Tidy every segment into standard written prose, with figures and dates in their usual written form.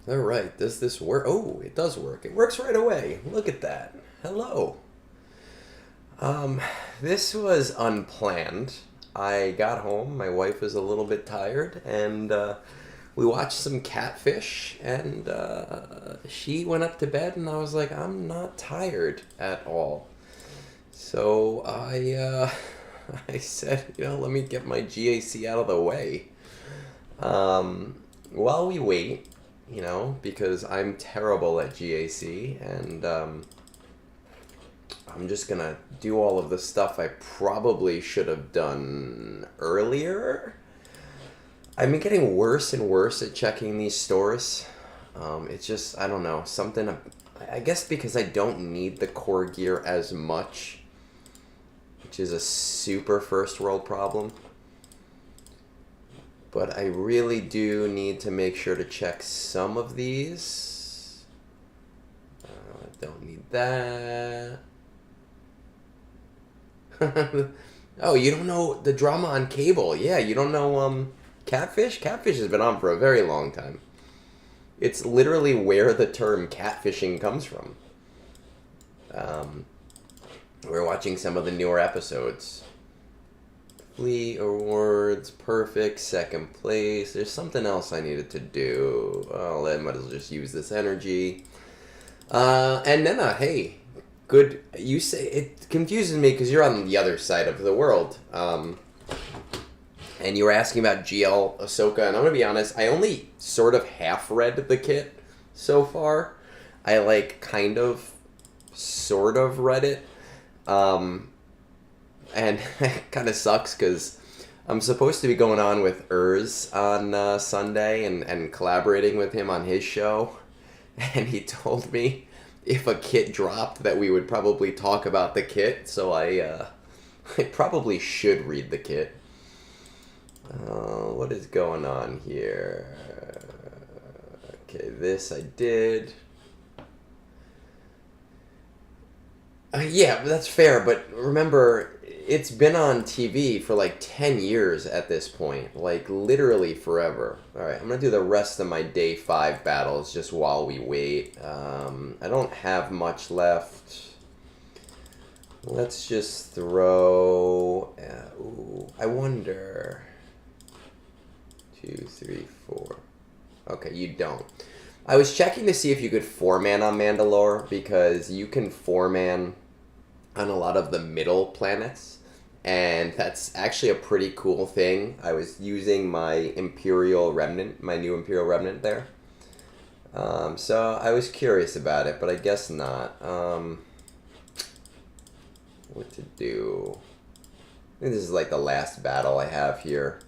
All right, does this work? Oh, it does work. It works right away. Look at that. Hello. Um, this was unplanned. I got home, my wife was a little bit tired, and we watched some Catfish, and she went up to bed, and I was like, I'm not tired at all. So I said, let me get my GAC out of the way. While we wait, because I'm terrible at GAC, and I'm just gonna do all of the stuff I probably should have done earlier. I've been getting worse and worse at checking these stores. It's just, I don't know, something, I guess because I don't need the core gear as much, which is a super first world problem. But I really do need to make sure to check some of these. Don't need that. Oh, you don't know the drama on cable. Yeah, you don't know Catfish? Catfish has been on for a very long time. It's literally where the term catfishing comes from. We're watching some of the newer episodes. Flea Awards, perfect, second place. There's something else I needed to do. Oh, I might as well just use this energy. And Nena, hey, good. You say it confuses me because you're on the other side of the world. And you were asking about GL Ahsoka, and I'm gonna be honest, I only sort of half read the kit so far. I kind of, sort of read it. And it kind of sucks because I'm supposed to be going on with Urs on Sunday and collaborating with him on his show. And he told me if a kit dropped that we would probably talk about the kit. So I probably should read the kit. What is going on here? Okay, this I did. Yeah, that's fair, but remember, it's been on TV for 10 years at this point. Literally forever. Alright, I'm going to do the rest of my day 5 battles just while we wait. I don't have much left. Let's just throw... ooh, I wonder... 2, 3, 4... Okay, you don't. I was checking to see if you could 4-man on Mandalore, because you can 4-man on a lot of the middle planets, and that's actually a pretty cool thing. I was using my Imperial Remnant, my new Imperial Remnant there. So I was curious about it, but I guess not. What to do? I think this is the last battle I have here.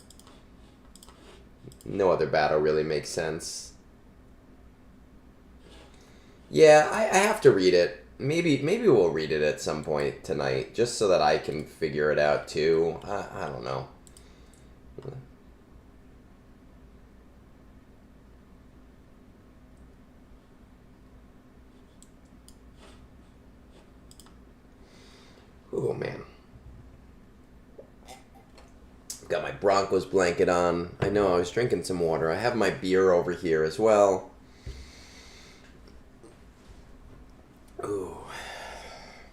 No other battle really makes sense. Yeah, I have to read it. Maybe we'll read it at some point tonight, just so that I can figure it out too. I don't know. Oh man. Got my Broncos blanket on. I know, I was drinking some water. I have my beer over here as well. Ooh.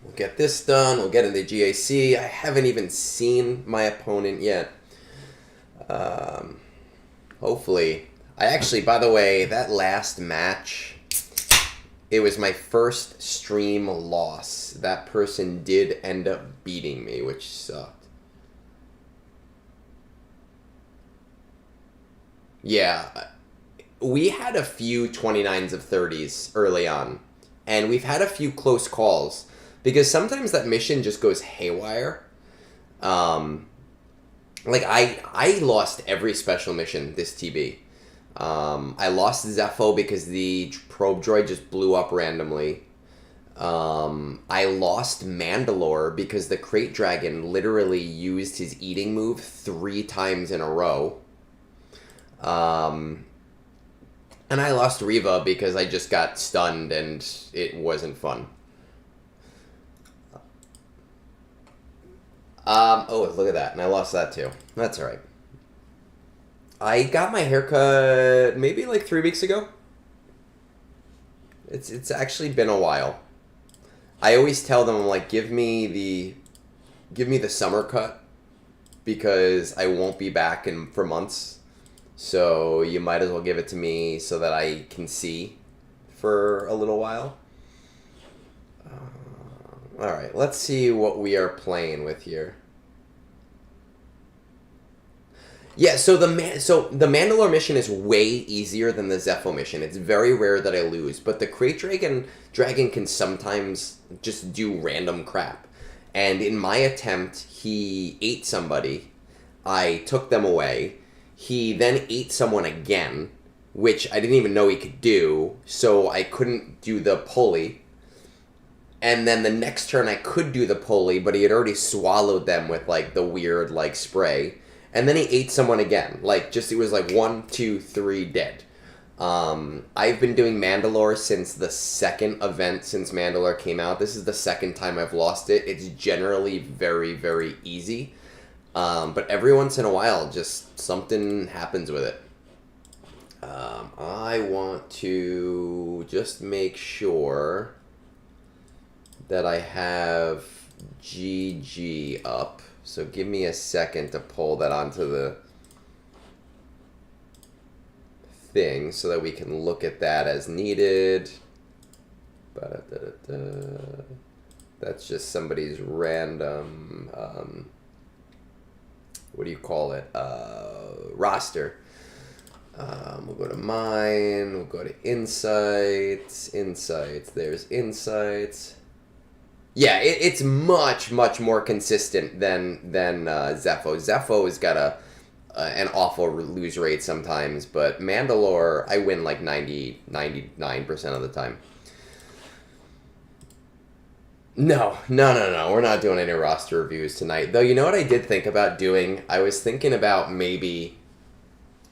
We'll get this done. We'll get into GAC. I haven't even seen my opponent yet. Hopefully. I actually, by the way, that last match, it was my first stream loss. That person did end up beating me, which sucked. Yeah. We had a few 29s of 30s early on. And we've had a few close calls. Because sometimes that mission just goes haywire. I lost every special mission this TB. I lost Zepho because the probe droid just blew up randomly. I lost Mandalore because the Crate Dragon literally used his eating move 3 times in a row. And I lost Riva because I just got stunned and it wasn't fun. Oh, look at that. And I lost that too. That's alright. I got my haircut maybe like 3 weeks ago. It's actually been a while. I always tell them, I'm like, give me the summer cut because I won't be back for months. So you might as well give it to me so that I can see for a little while. All right, let's see what we are playing with here. Yeah, so the Mandalore mission is way easier than the Zepho mission. It's very rare that I lose, but the Crate Dragon can sometimes just do random crap. And in my attempt, he ate somebody. I took them away. He then ate someone again, which I didn't even know he could do, so I couldn't do the pulley. And then the next turn I could do the pulley, but he had already swallowed them with like the weird like spray. And then he ate someone again. Like, just, it was like 1, 2, 3 dead. I've been doing Mandalore since the second event since Mandalore came out. This is the second time I've lost it. It's generally very, very easy. But every once in a while, just something happens with it. I want to just make sure that I have GG up. So give me a second to pull that onto the thing so that we can look at that as needed. That's just somebody's random, what do you call it, roster. We'll go to mine, we'll go to insights, there's insights. Yeah, it's much, much more consistent than Zepho. Zepho has got an awful lose rate sometimes, but Mandalore, I win like 99% of the time. No, we're not doing any roster reviews tonight. Though, you know what I did think about doing? I was thinking about maybe,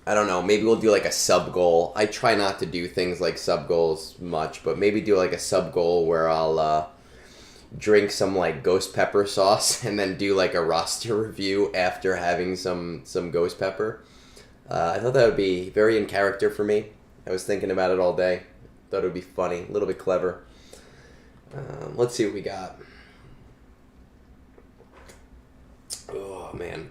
I don't know, maybe we'll do like a sub goal. I try not to do things like sub goals much, but maybe do like a sub goal where I'll drink some like ghost pepper sauce and then do like a roster review after having some ghost pepper. I thought that would be very in character for me. I was thinking about it all day. Thought it would be funny, a little bit clever. Let's see what we got. Oh man,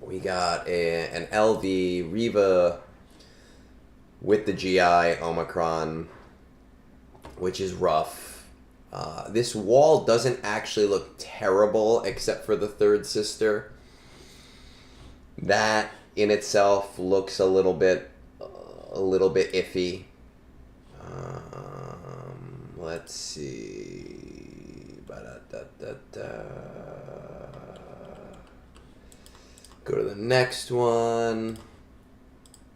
we got an LV Riva with the GI Omicron, which is rough. This wall doesn't actually look terrible except for the third sister. That in itself looks a little bit iffy. Let's see. Go to the next one.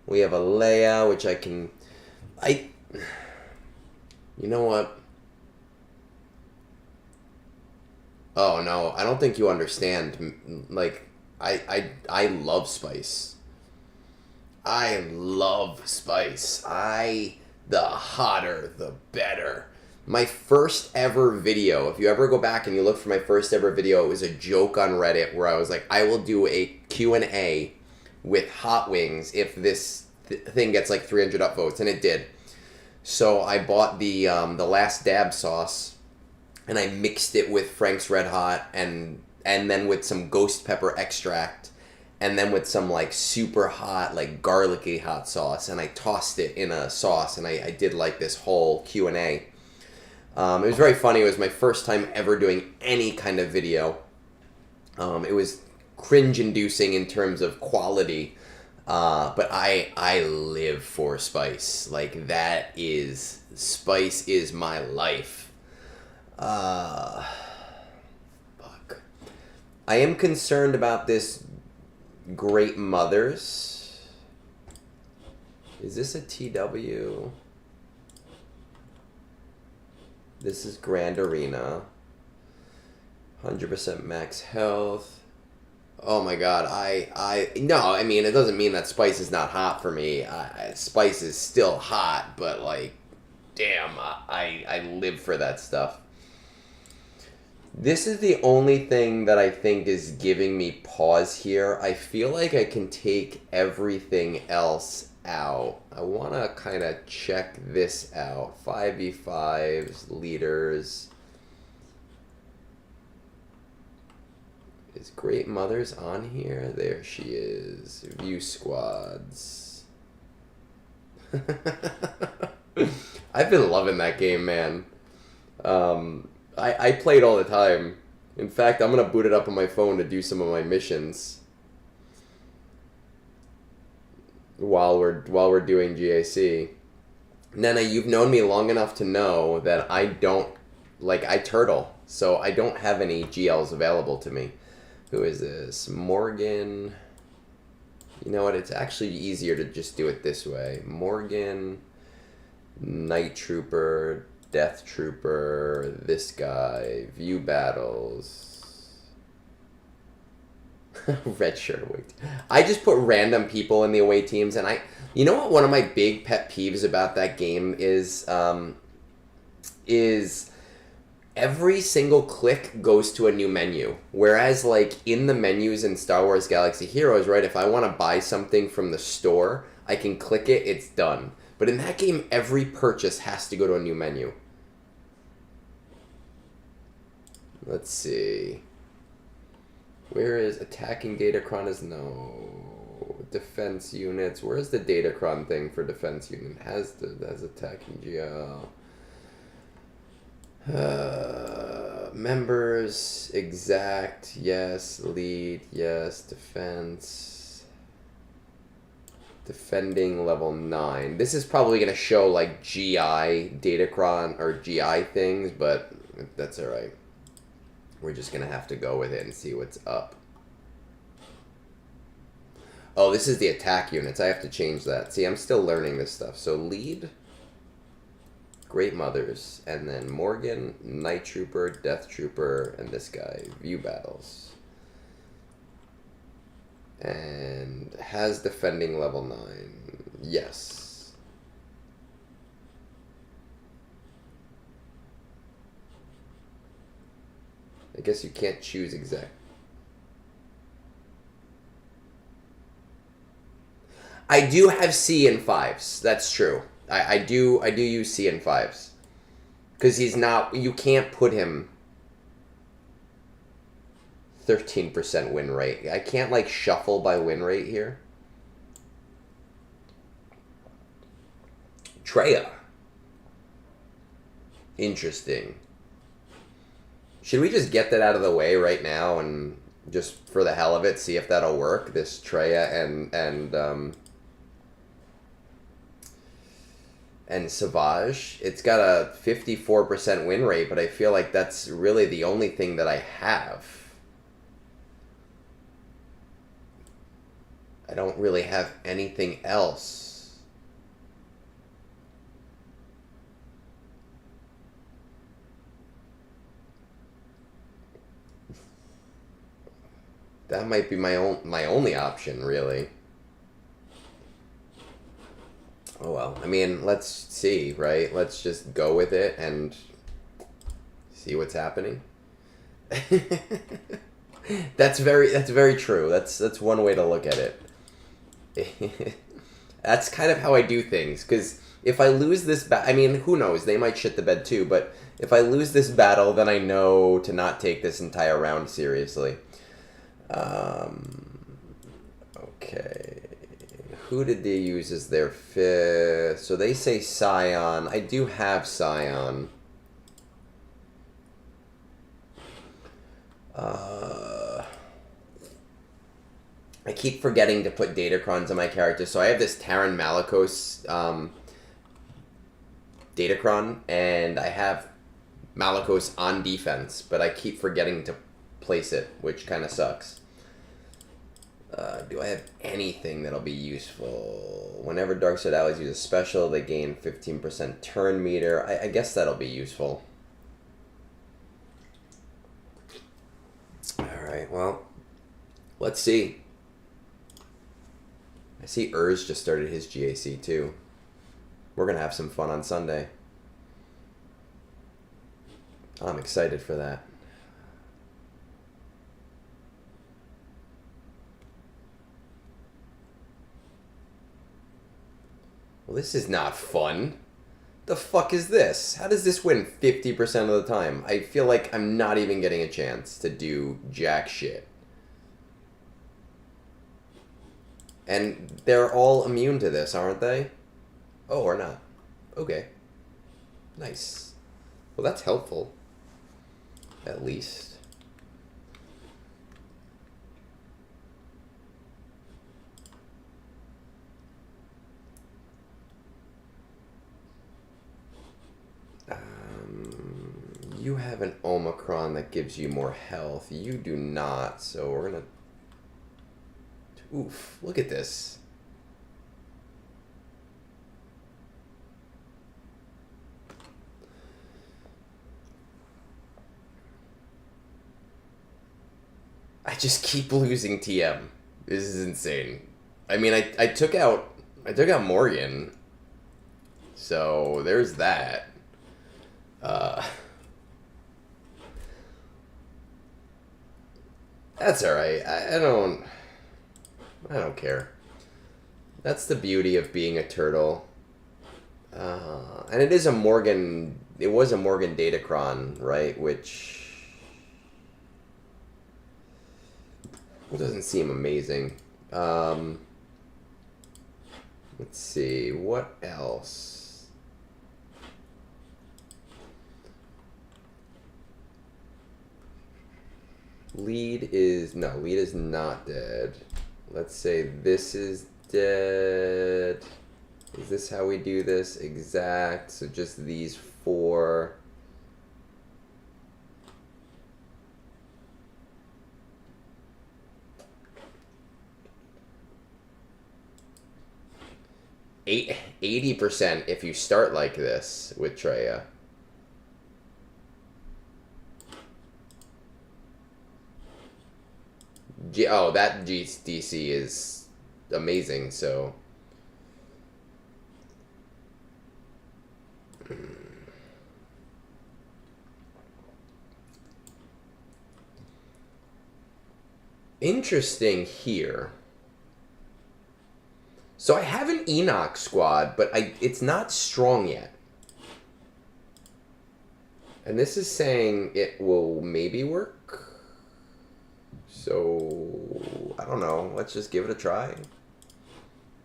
We have a Leia, which you know what? Oh no, I don't think you understand. Like, I love spice. I love spice. The hotter, the better. My first ever video, if you ever go back and you look for my first ever video, it was a joke on Reddit where I was like, I will do a Q&A with hot wings if this thing gets like 300 upvotes, and it did. So I bought the Last Dab sauce, and I mixed it with Frank's Red Hot and then with some ghost pepper extract, and then with some like super hot, like garlicky hot sauce, and I tossed it in a sauce, and I did like this whole Q&A. It was very funny. It was my first time ever doing any kind of video. It was cringe-inducing in terms of quality, but I live for spice. Like, spice is my life. Fuck. I am concerned about this Great Mothers. Is this a TW? This is Grand Arena. 100% max health. Oh my god, no, I mean, it doesn't mean that spice is not hot for me. Spice is still hot, but like, damn, I live for that stuff. This is the only thing that I think is giving me pause here. I feel like I can take everything else out. I want to kind of check this out. 5v5s, leaders. Is Great Mothers on here? There she is. View squads. I've been loving that game, man. I play it all the time. In fact, I'm gonna boot it up on my phone to do some of my missions while we're doing GAC. Nana, you've known me long enough to know that I turtle, so I don't have any GLs available to me. Who is this? Morgan. You know what? It's actually easier to just do it this way. Morgan, Night Trooper, Death Trooper, this guy, view battles. Red shirt away. I just put random people in the away teams, and you know what? One of my big pet peeves about that game is every single click goes to a new menu. Whereas, like, in the menus in Star Wars Galaxy Heroes, right, if I want to buy something from the store, I can click it, it's done. But in that game, every purchase has to go to a new menu. Let's see. Where is attacking Datacron is no. Defense units. Where's the Datacron thing for defense unit? Has attacking GL. Members, exact, yes. Lead, yes. Defense. Defending level 9. This is probably going to show like GI Datacron or GI things, but that's alright. We're just going to have to go with it and see what's up. Oh, this is the attack units. I have to change that. See, I'm still learning this stuff. So lead, Great Mothers, and then Morgan, Night Trooper, Death Trooper, and this guy, view battles. And has defending level 9. Yes. I guess you can't choose exact. I do have C in 5s. That's true. I do use C in 5s. Because he's not... You can't put him 13% win rate. I can't, like, shuffle by win rate here. Treya. Interesting. Should we just get that out of the way right now and just for the hell of it see if that'll work? This Treya and Savage. It's got a 54% win rate, but I feel like that's really the only thing that I have. I don't really have anything else. That might be my only option, really. Oh well. I mean, let's see, right? Let's just go with it and see what's happening. That's very true. That's one way to look at it. That's kind of how I do things, because if I lose this I mean, who knows? They might shit the bed too, but if I lose this battle, then I know to not take this entire round seriously. Okay. Who did they use as their 5th? So they say Scion. I do have Scion. I keep forgetting to put Datacrons on my character. So I have this Taron Malicos Datacron, and I have Malicos on defense, but I keep forgetting to place it, which kind of sucks. Do I have anything that'll be useful? Whenever Darkseid allies use a special, they gain 15% turn meter. I guess that'll be useful. Alright, well, Let's see. I see Urs just started his GAC too. We're going to have some fun on Sunday. I'm excited for that. Well, this is not fun. The fuck is this? How does this win 50% of the time? I feel like I'm not even getting a chance to do jack shit. And they're all immune to this, aren't they? Oh, or not. Okay. Nice. Well, that's helpful. At least. You have an Omicron that gives you more health. You do not, so we're gonna... Oof, look at this. I just keep losing TM. This is insane. I mean, I took out Morgan. So there's that. That's alright. I don't care. That's the beauty of being a turtle. And it is a Morgan... It was a Morgan Datacron, right? Which... doesn't seem amazing. Let's see. What else? Lead is not dead. Let's say this is dead. Is this how we do this? Exact. So just these four. – 80% if you start like this with Treya. Oh, that DC is amazing, so... Interesting here. So I have an Enoch squad, but it's not strong yet. And this is saying it will maybe work. So, I don't know. Let's just give it a try.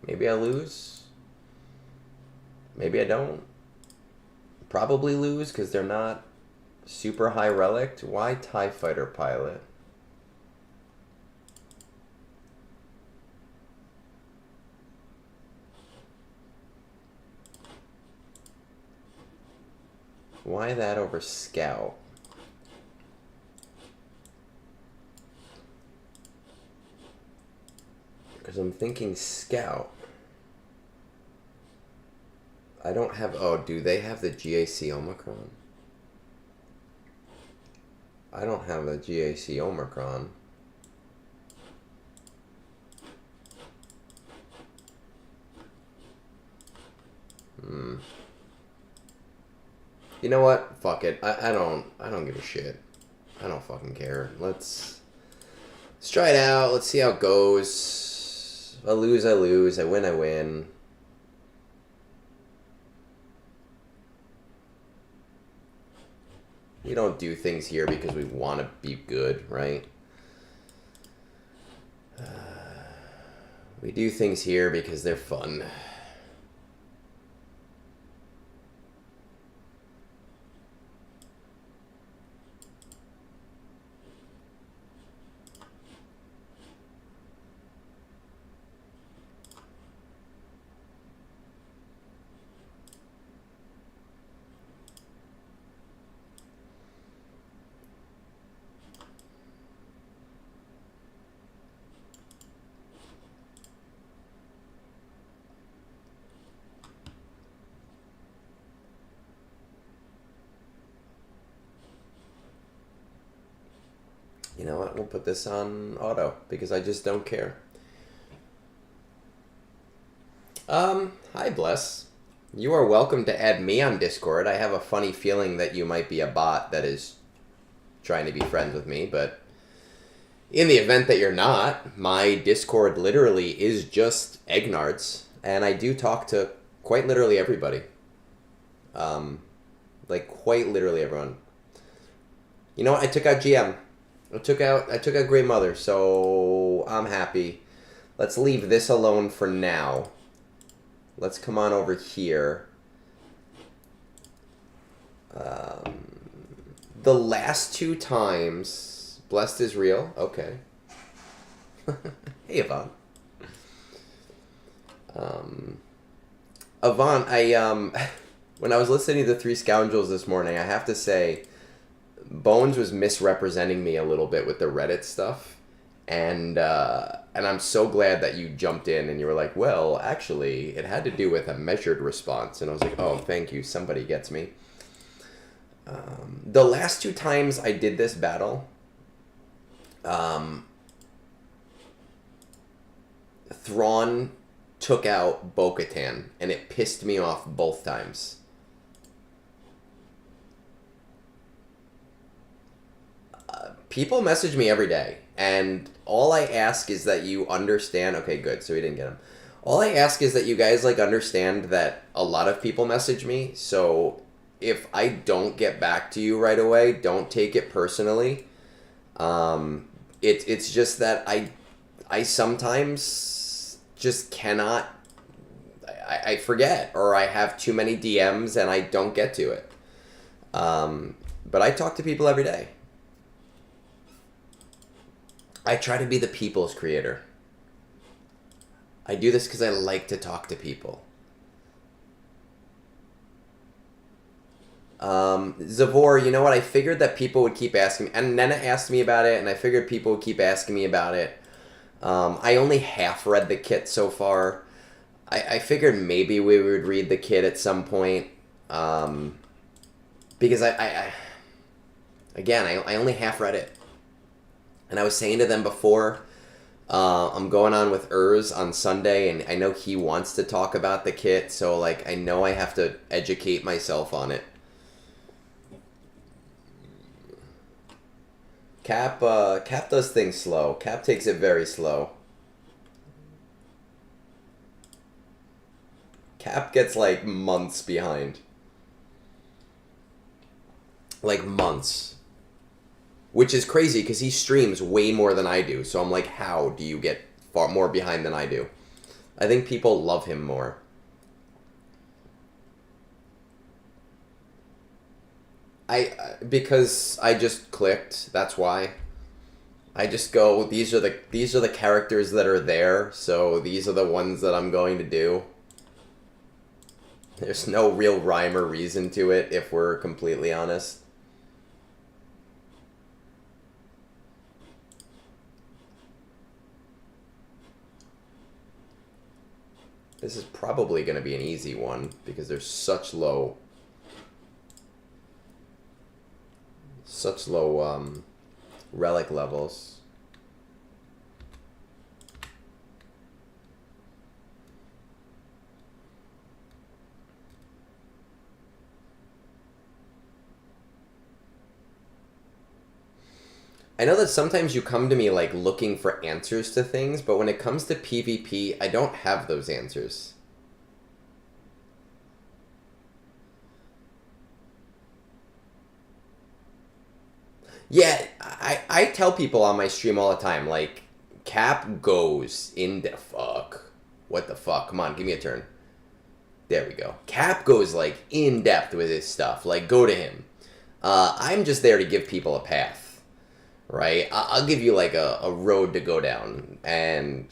Maybe I lose. Maybe I don't. Probably lose because they're not super high relic. Why TIE Fighter pilot? Why that over Scout? Because I'm thinking Scout. I don't have... Oh, do they have the GAC Omicron? I don't have the GAC Omicron. You know what? Fuck it. I don't give a shit. I don't fucking care. Let's try it out. Let's see how it goes. If I lose, I lose. I win, I win. We don't do things here because we want to be good, right? We do things here because they're fun. You know what? We'll put this on auto because I just don't care. Hi, Bless. You are welcome to add me on Discord. I have a funny feeling that you might be a bot that is trying to be friends with me, but in the event that you're not, my Discord literally is just Egnards, and I do talk to quite literally everybody. Like quite literally everyone. You know what? I took out GM. I took out Great Mother, so I'm happy. Let's leave this alone for now. Let's come on over here. The last 2 times, Blessed is real. Okay. Hey, Yvonne. Yvonne, when I was listening to the Three Scoundrels this morning, I have to say, Bones was misrepresenting me a little bit with the Reddit stuff, and I'm so glad that you jumped in and you were like, well, actually, it had to do with a measured response, and I was like, oh, thank you, somebody gets me. The last 2 times I did this battle, Thrawn took out Bo-Katan, and it pissed me off both times. People message me every day, and all I ask is that you understand. Okay, good. So we didn't get him. All I ask is that you guys like understand that a lot of people message me. So if I don't get back to you right away, don't take it personally. It's just that I sometimes just cannot. I forget, or I have too many DMs and I don't get to it. But I talk to people every day. I try to be the people's creator. I do this because I like to talk to people. Zavor, you know what? I figured that people would keep asking me, and Nena asked me about it, and I figured people would keep asking me about it. I only half read the kit so far. I figured maybe we would read the kit at some point. Because I only half read it. And I was saying to them before, I'm going on with Urs on Sunday, and I know he wants to talk about the kit, so like I know I have to educate myself on it. Cap does things slow. Cap takes it very slow. Cap gets like months behind. Like months. Which is crazy because he streams way more than I do. So I'm like, how do you get far more behind than I do? I think people love him more. Because I just clicked. That's why. I just go, these are the characters that are there, so these are the ones that I'm going to do. There's no real rhyme or reason to it, if we're completely honest. This is probably going to be an easy one, because there's such low relic levels. I know that sometimes you come to me like looking for answers to things, but when it comes to PvP, I don't have those answers. Yeah, I tell people on my stream all the time, like, Cap goes in the fuck. What the fuck? Come on, give me a turn. There we go. Cap goes, like, in depth with his stuff. Like, go to him. I'm just there to give people a path, right? I'll give you, like, a road to go down. And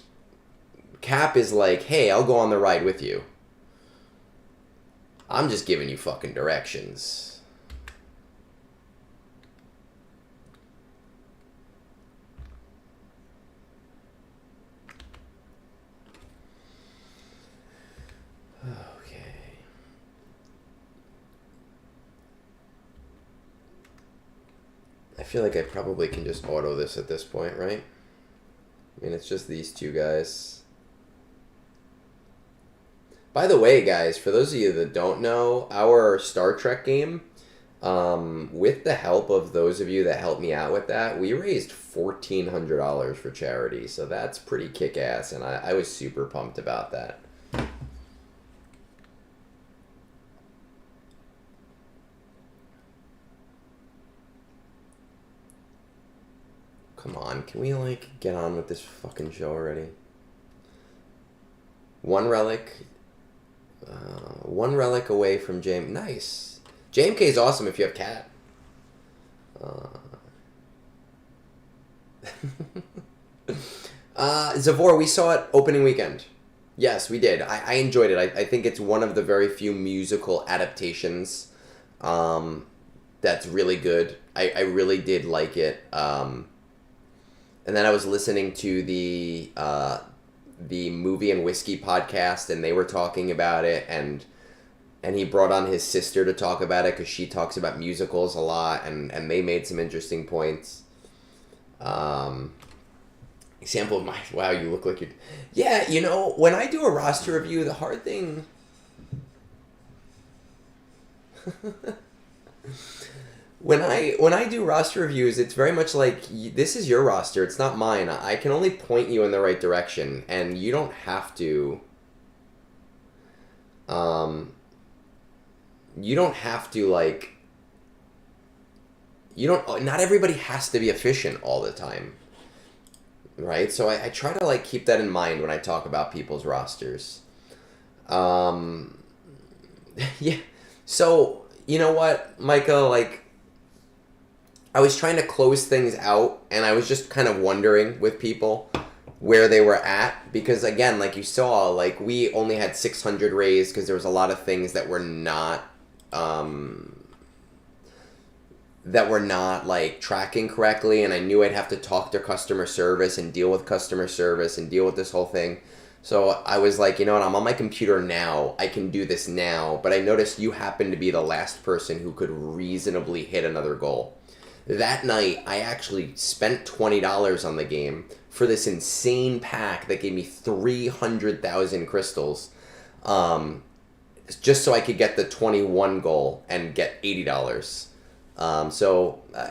Cap is like, hey, I'll go on the ride with you. I'm just giving you fucking directions. I feel like I probably can just auto this at this point, right? I mean, it's just these two guys. By the way, guys, for those of you that don't know, our Star Trek game, with the help of those of you that helped me out with that, we raised $1,400 for charity. So that's pretty kick-ass, and I was super pumped about that. Come on, can we, like, get on with this fucking show already? One relic away from JM. Nice. JMK is awesome if you have cat. Zavor, we saw it opening weekend. Yes, we did. I enjoyed it. I think it's one of the very few musical adaptations that's really good. I really did like it. And then I was listening to the Movie and Whiskey podcast, and they were talking about it, and he brought on his sister to talk about it because she talks about musicals a lot, and they made some interesting points. Example of my, wow, you look like you. Yeah, you know, when I do a roster review, the hard thing. When I do roster reviews, it's very much like, this is your roster, it's not mine. I can only point you in the right direction, and you don't have to... like... Not everybody has to be efficient all the time. Right? So I try to, like, keep that in mind when I talk about people's rosters. Yeah. So, you know what, Micah, like... I was trying to close things out, and I was just kind of wondering with people where they were at, because again, like you saw, like we only had 600 raised because there was a lot of things that were not like tracking correctly, and I knew I'd have to talk to customer service and deal with customer service and deal with this whole thing. So I was like, you know what, I'm on my computer now, I can do this now, but I noticed you happened to be the last person who could reasonably hit another goal. That night, I actually spent $20 on the game for this insane pack that gave me 300,000 crystals, just so I could get the 21 goal and get $80.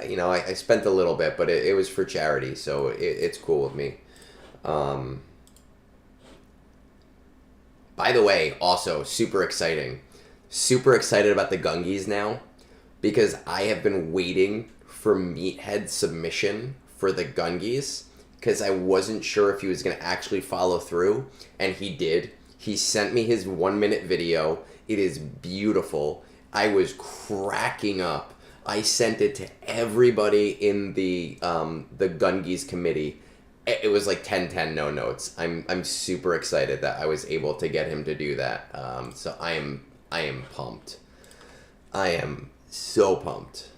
You know, I spent a little bit, but it was for charity, so it's cool with me. By the way, also, super exciting. Super excited about the Gungies now, because I have been waiting for Meathead's submission for the Gungies, because I wasn't sure if he was going to actually follow through, and he did. He sent me his 1-minute video. It is beautiful. I was cracking up. I sent it to everybody in the Gungies committee. It was like 10/10, no notes. I'm super excited that I was able to get him to do that. So I am pumped. I am so pumped.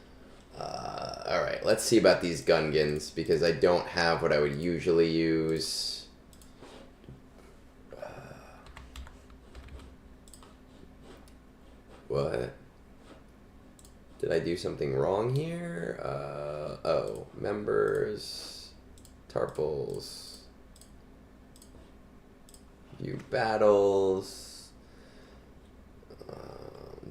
All right, let's see about these Gungans, because I don't have what I would usually use. What? Did I do something wrong here? Oh, members, Tarples, view battles.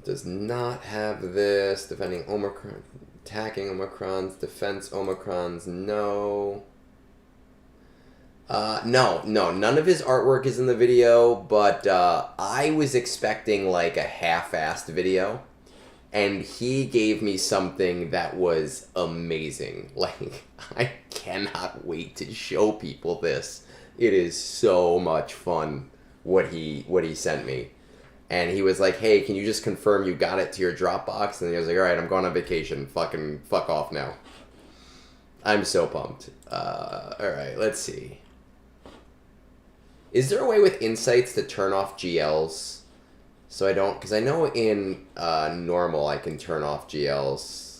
Does not have this. Defending Omicron. Attacking Omicrons, defense Omicrons, no. No, none of his artwork is in the video, but I was expecting like a half-assed video, and he gave me something that was amazing. Like, I cannot wait to show people this. It is so much fun what he sent me. And he was like, hey, can you just confirm you got it to your Dropbox? And he was like, all right, I'm going on vacation. Fucking fuck off now. I'm so pumped. All right, let's see. Is there a way with Insights to turn off GLs? So I don't, because I know in normal I can turn off GLs.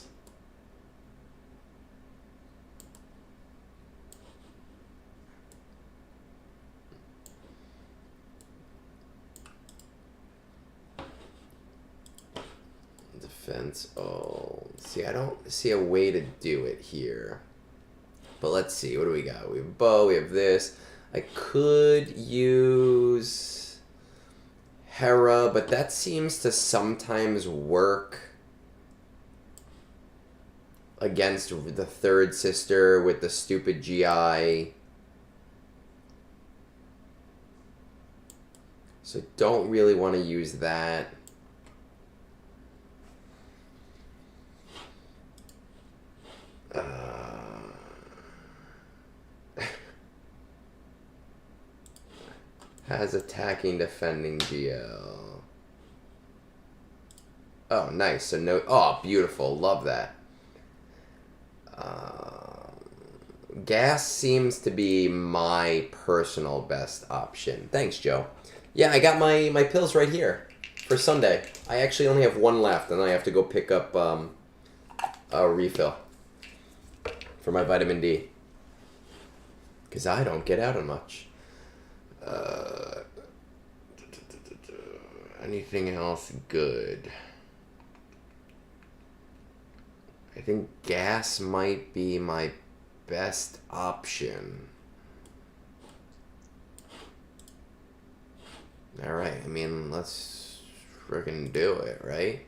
defense. Oh, see, I don't see a way to do it here. But let's see. What do we got? We have bow. We have this. I could use Hera, but that seems to sometimes work against the third sister with the stupid GI. So don't really want to use that. Has attacking, defending GL. Oh, nice. So no. Oh, beautiful. Love that. Gas seems to be my personal best option. Thanks, Joe. Yeah, I got my pills right here for Sunday. I actually only have one left, and I have to go pick up a refill for my vitamin D. Because I don't get out much. Anything else good? I think gas might be my best option. Alright, I mean, let's freaking do it, right?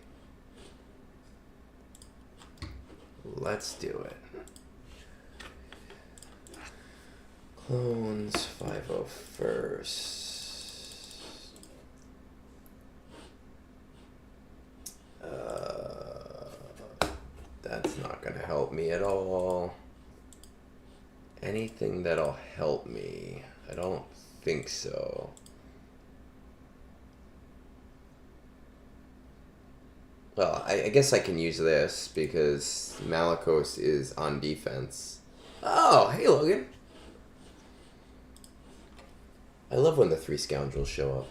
Let's do it. Clones, 501st. That's not gonna help me at all. Anything that'll help me? I don't think so. Well, I guess I can use this because Malicos is on defense. Oh, hey Logan. I love when the three scoundrels show up.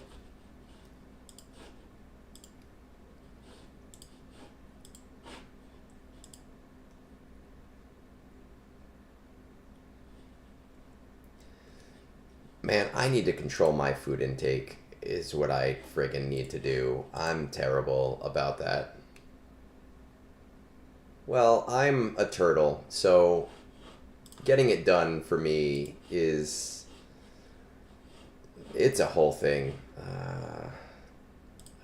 Man, I need to control my food intake is what I friggin' need to do. I'm terrible about that. Well, I'm a turtle, so getting it done for me is... it's a whole thing.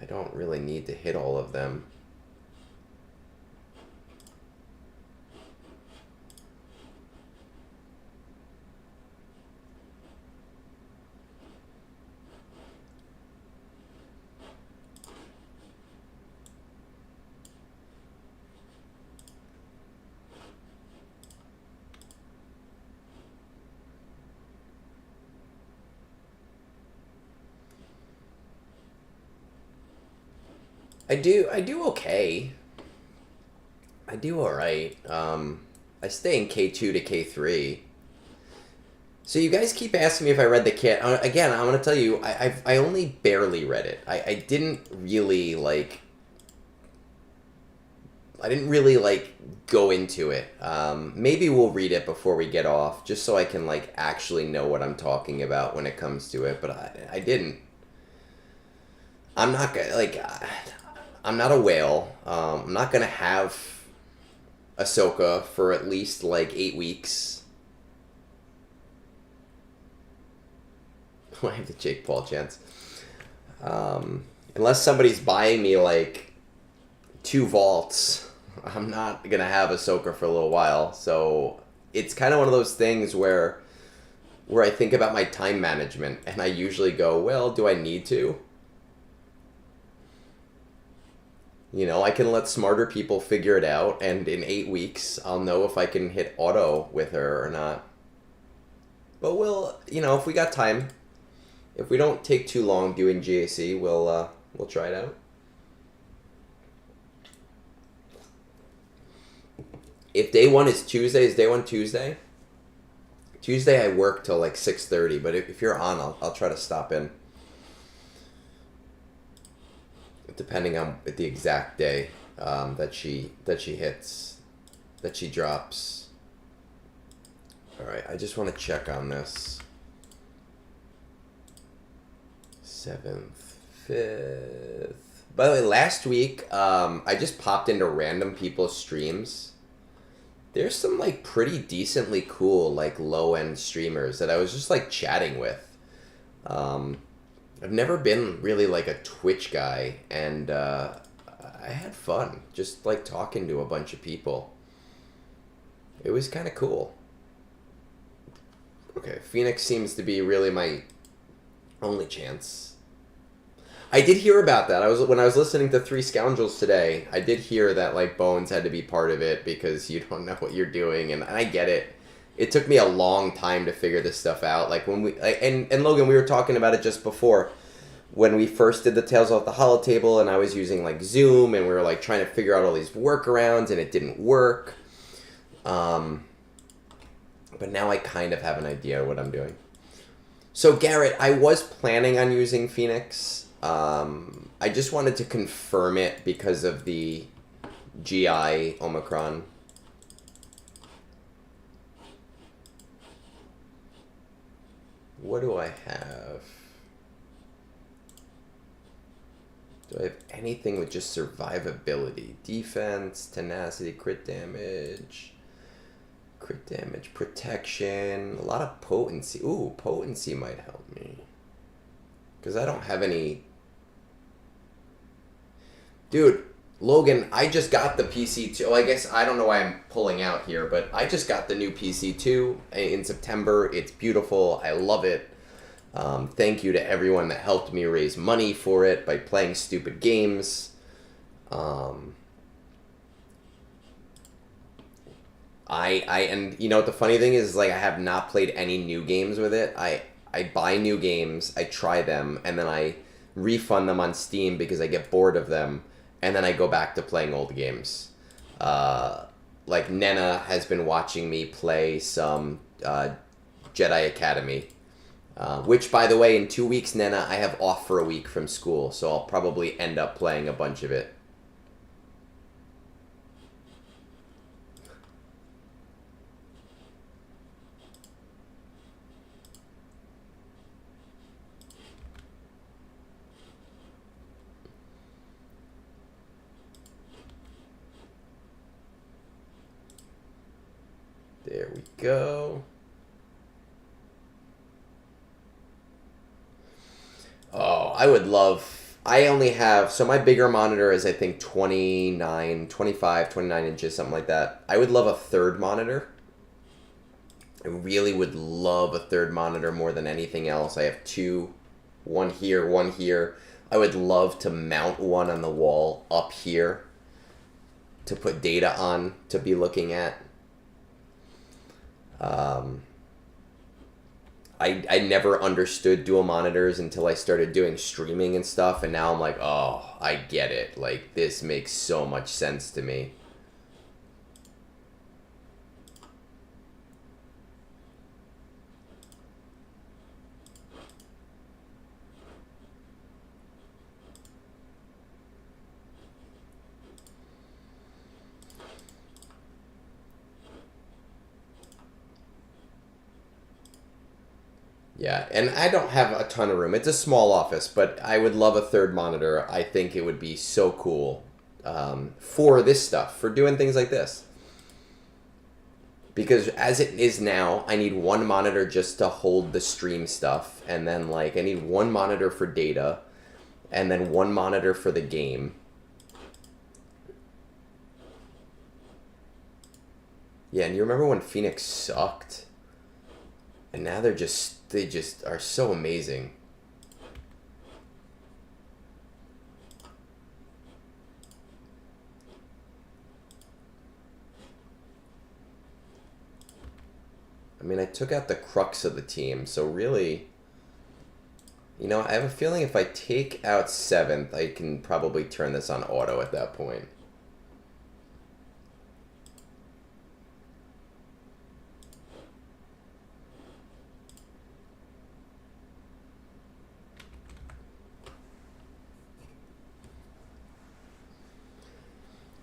I don't really need to hit all of them. I do okay. I do alright. I stay in K2 to K3. So you guys keep asking me if I read the kit. Again, I'm going to tell you, I only barely read it. I didn't really, like... I didn't really, like, go into it. Maybe we'll read it before we get off, just so I can, like, actually know what I'm talking about when it comes to it. But I didn't. I'm not gonna, like... I'm not a whale. I'm not going to have Ahsoka for at least, like, 8 weeks. I have the Jake Paul chance. Unless somebody's buying me, like, 2 vaults, I'm not going to have Ahsoka for a little while. So it's kind of one of those things where I think about my time management, and I usually go, well, do I need to? You know, I can let smarter people figure it out, and in 8 weeks, I'll know if I can hit auto with her or not. But we'll, you know, if we got time, if we don't take too long doing GAC, we'll try it out. If day 1 is Tuesday, is day 1 Tuesday? Tuesday I work till like 6:30, but if you're on, I'll try to stop in. Depending on the exact day that she hits, that she drops. All right, I just want to check on this. 7th, 5th, By the way, last week, I just popped into random people's streams. There's some like pretty decently cool like low end streamers that I was just like chatting with. Um, I've never been really like a Twitch guy, and I had fun just like talking to a bunch of people. It was kind of cool. Okay, Phoenix seems to be really my only chance. I did hear about that. When I was listening to Three Scoundrels today, I did hear that like Bones had to be part of it because you don't know what you're doing, and I get it. It took me a long time to figure this stuff out. Like when and Logan, we were talking about it just before when we first did the Tales Off the Holotable, and I was using like Zoom, and we were like trying to figure out all these workarounds, and it didn't work. But now I kind of have an idea of what I'm doing. So Garrett, I was planning on using Phoenix. I just wanted to confirm it because of the GI Omicron. What do I have? Do I have anything with just survivability? Defense, tenacity, crit damage, protection, a lot of potency. Ooh, potency might help me. Because I don't have any... Dude, Logan, I just got the PC2. Well, I guess I don't know why I'm pulling out here, but I just got the new PC2 in September. It's beautiful. I love it. Thank you to everyone that helped me raise money for it by playing stupid games. And you know what the funny thing is, like, I have not played any new games with it. I buy new games, I try them, and then I refund them on Steam because I get bored of them, and then I go back to playing old games. Like, Nena has been watching me play some Jedi Academy, which, by the way, in 2 weeks, Nena, I have off for a week from school, so I'll probably end up playing a bunch of it. There we go. Oh, I would love... I only have... So my bigger monitor is, I think, 29 inches, something like that. I would love a third monitor. I really would love a third monitor more than anything else. I have two. One here, one here. I would love to mount one on the wall up here to put data on to be looking at. I never understood dual monitors until I started doing streaming and stuff, and now I'm like, oh, I get it. Like, this makes so much sense to me. Yeah, and I don't have a ton of room. It's a small office, but I would love a third monitor. I think it would be so cool for this stuff, for doing things like this. Because as it is now, I need one monitor just to hold the stream stuff, and then like I need one monitor for data, and then one monitor for the game. Yeah, and you remember when Phoenix sucked? And now they just are so amazing. I mean, I took out the crux of the team, so really, you know, I have a feeling if I take out 7th, I can probably turn this on auto at that point.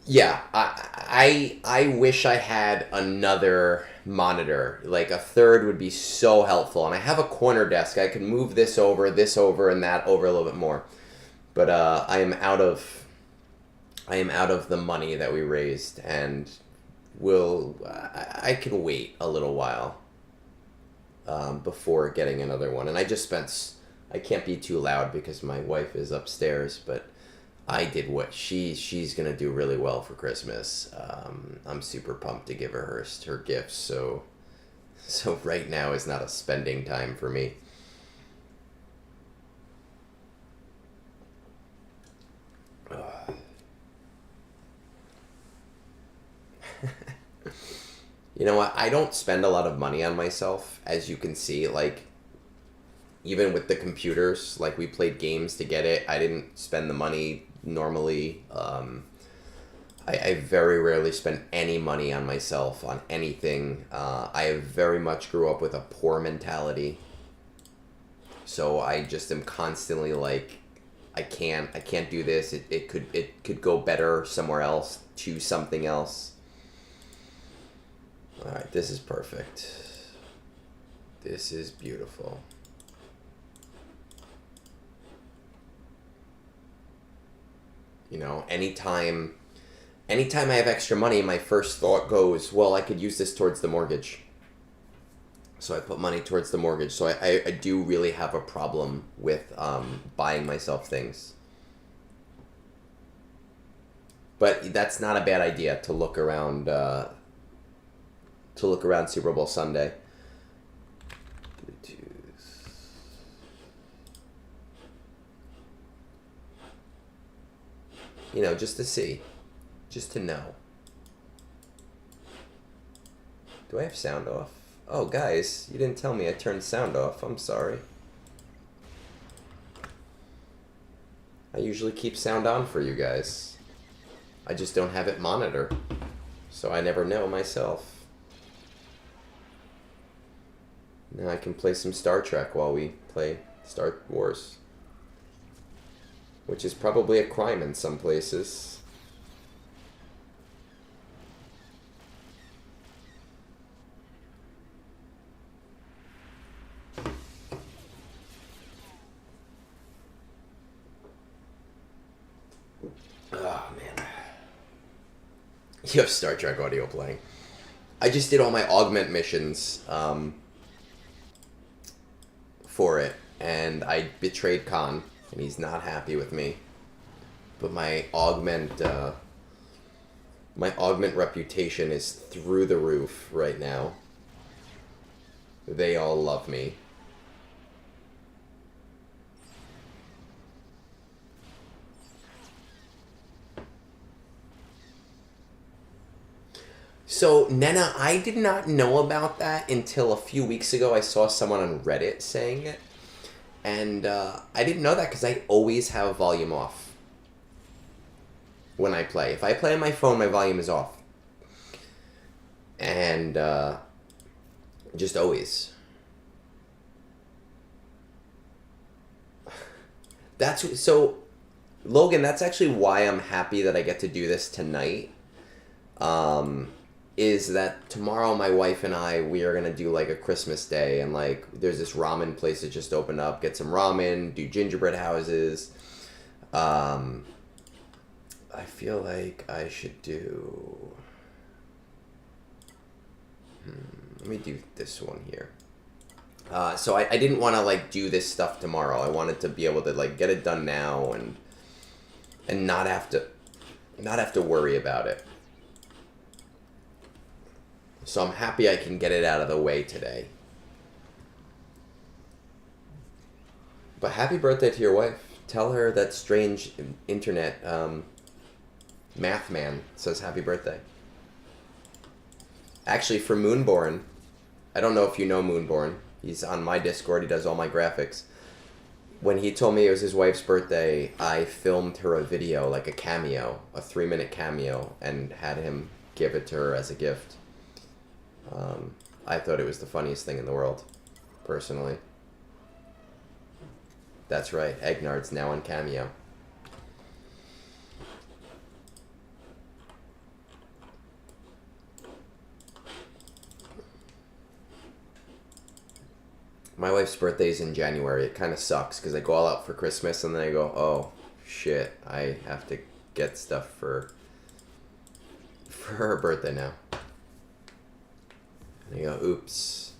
Yeah, I wish I had another monitor. Like a third would be so helpful. And I have a corner desk. I could move this over, and that over a little bit more. But I am out of the money that we raised, and I can wait a little while before getting another one. And I just spent. I can't be too loud because my wife is upstairs, but I did what she's gonna do really well for Christmas. I'm super pumped to give her gifts. So right now is not a spending time for me. You know what? I don't spend a lot of money on myself, as you can see. Like, even with the computers, like, we played games to get it. I didn't spend the money normally. I very rarely spend any money on myself, on anything. I very much grew up with a poor mentality. So I just am constantly like, I can't do this. It could go better somewhere else, choose something else. All right, this is perfect. This is beautiful. You know, anytime I have extra money, my first thought goes, well, I could use this towards the mortgage. So I put money towards the mortgage. So I do really have a problem with buying myself things. But that's not a bad idea to look around Super Bowl Sunday. Bluetooth. You know, just to see. Just to know. Do I have sound off? Oh, guys, you didn't tell me I turned sound off. I'm sorry. I usually keep sound on for you guys. I just don't have it monitored, so I never know myself. Now I can play some Star Trek while we play Star Wars, which is probably a crime in some places. Oh, man. You have Star Trek audio playing. I just did all my augment missions for it, and I betrayed Khan, and he's not happy with me. But my augment reputation is through the roof right now. They all love me. So, Nena, I did not know about that until a few weeks ago. I saw someone on Reddit saying it. And I didn't know that because I always have volume off when I play. If I play on my phone, my volume is off. And just always. So, Logan, that's actually why I'm happy that I get to do this tonight. Is that tomorrow my wife and we are going to do like a Christmas day, and like there's this ramen place that just opened up, get some ramen, do gingerbread houses. I feel like I should do, let me do this one here. So I didn't want to like do this stuff tomorrow. I wanted to be able to like get it done now and not have to worry about it. So I'm happy I can get it out of the way today. But happy birthday to your wife. Tell her that strange internet math man says happy birthday. Actually, for Moonborn, I don't know if you know Moonborn. He's on my Discord. He does all my graphics. When he told me it was his wife's birthday, I filmed her a video, like a cameo, a 3-minute cameo, and had him give it to her as a gift. I thought it was the funniest thing in the world, personally. That's right, Egnards now on Cameo. My wife's birthday's in January. It kind of sucks because I go all out for Christmas and then I go, oh, shit, I have to get stuff for her birthday now. There you go. Oops.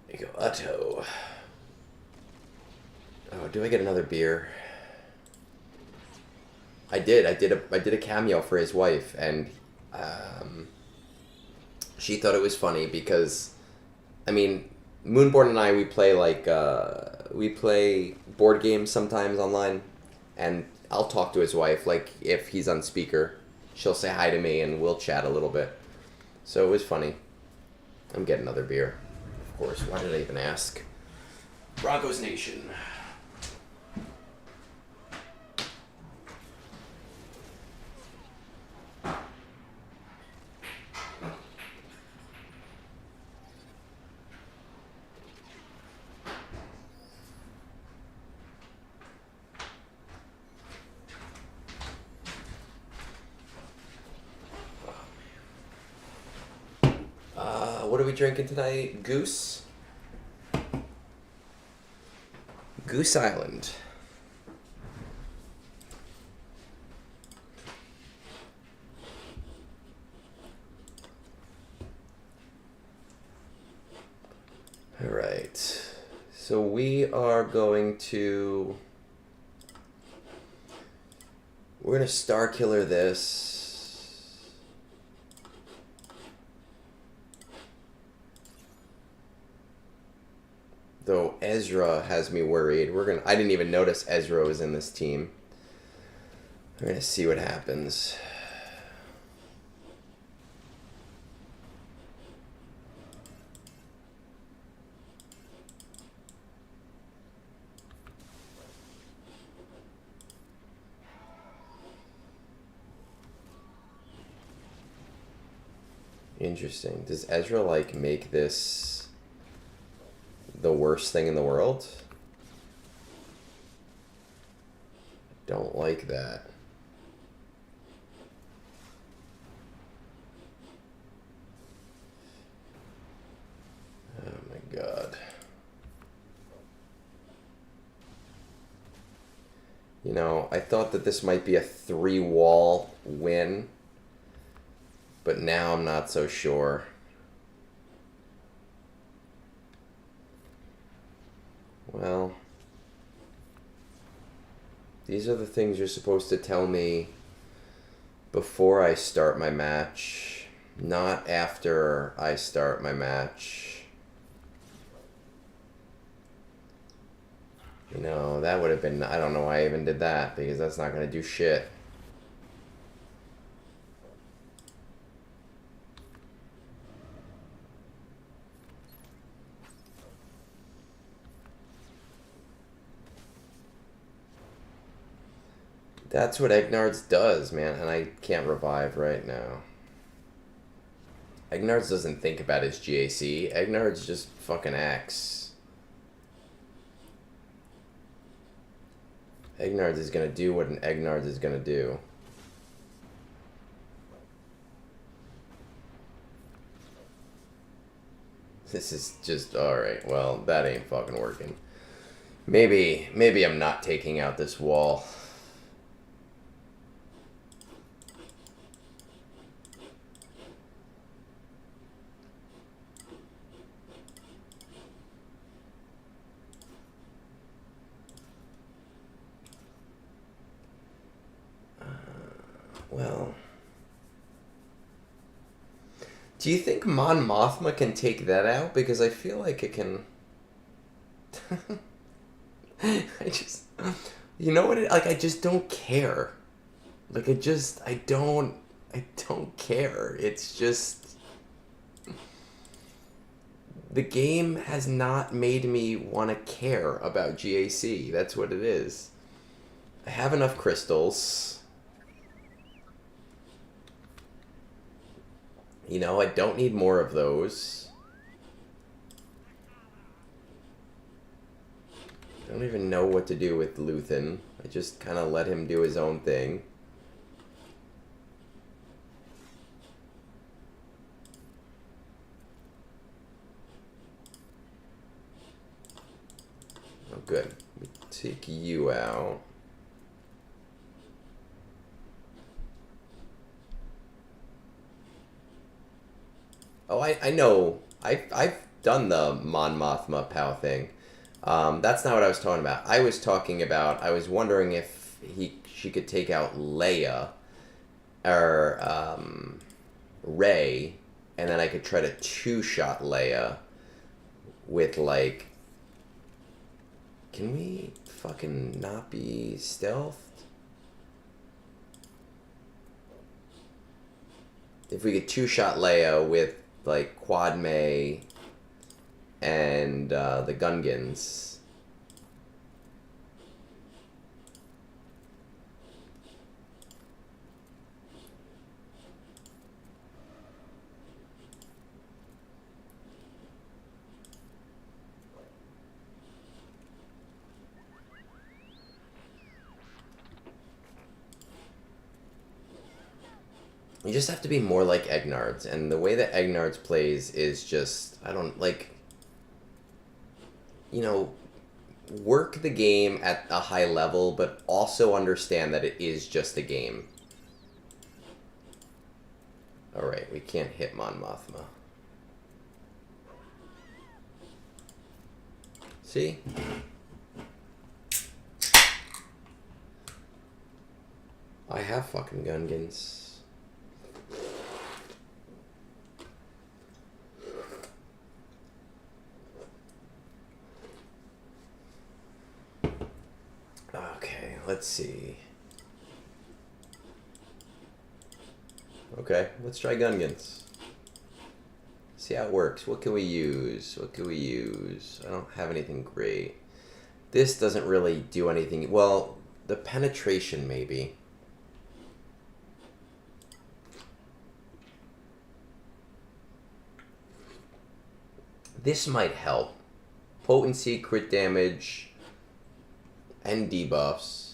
There you go, Otto. Oh, do I get another beer? I did a cameo for his wife, and she thought it was funny because, I mean, Moonborn and I, we play board games sometimes online, and I'll talk to his wife, like if he's on speaker, she'll say hi to me and we'll chat a little bit. So it was funny. I'm getting another beer, of course. Why did I even ask? Broncos Nation. What are we drinking tonight? Goose? Goose Island. All right. So we are going to... We're going to Star Killer this. Though Ezra has me worried. I didn't even notice Ezra was in this team. We're gonna see what happens. Interesting. Does Ezra like make this the worst thing in the world? Don't like that. Oh my god. You know, I thought that this might be a 3-wall win, but now I'm not so sure. Well, these are the things you're supposed to tell me before I start my match, not after I start my match. You know, that would have been... I don't know why I even did that, because that's not going to do shit. That's what Egnards does, man, and I can't revive right now. Egnards doesn't think about his GAC. Egnards just fucking acts. Egnards is gonna do what an Egnards is gonna do. This is just... Alright, well, that ain't fucking working. Maybe I'm not taking out this wall. Well, do you think Mon Mothma can take that out? Because I feel like it can... I just... You know what? I just don't care. Like, I don't care. It's just... The game has not made me want to care about GAC. That's what it is. I have enough crystals. You know, I don't need more of those. I don't even know what to do with Luthen. I just kind of let him do his own thing. good. We take you out. Oh, I know. I've done the Mon Mothma Pow thing. That's not what I was talking about. I was talking about. I was wondering if she could take out Leia or Rey, and then I could try to two-shot Leia with like. Can we fucking not be stealthed? If we could two-shot Leia with like Quad May and the Gungans. You just have to be more like Egnards, and the way that Egnards plays is just, I don't, like, you know, work the game at a high level, but also understand that it is just a game. Alright, we can't hit Mon Mothma. See? I have fucking Gungans. Okay, let's see. Okay, let's try Gungans. See how it works. What can we use? What can we use? I don't have anything great. This doesn't really do anything. Well, the penetration maybe. This might help. Potency, crit damage, and debuffs.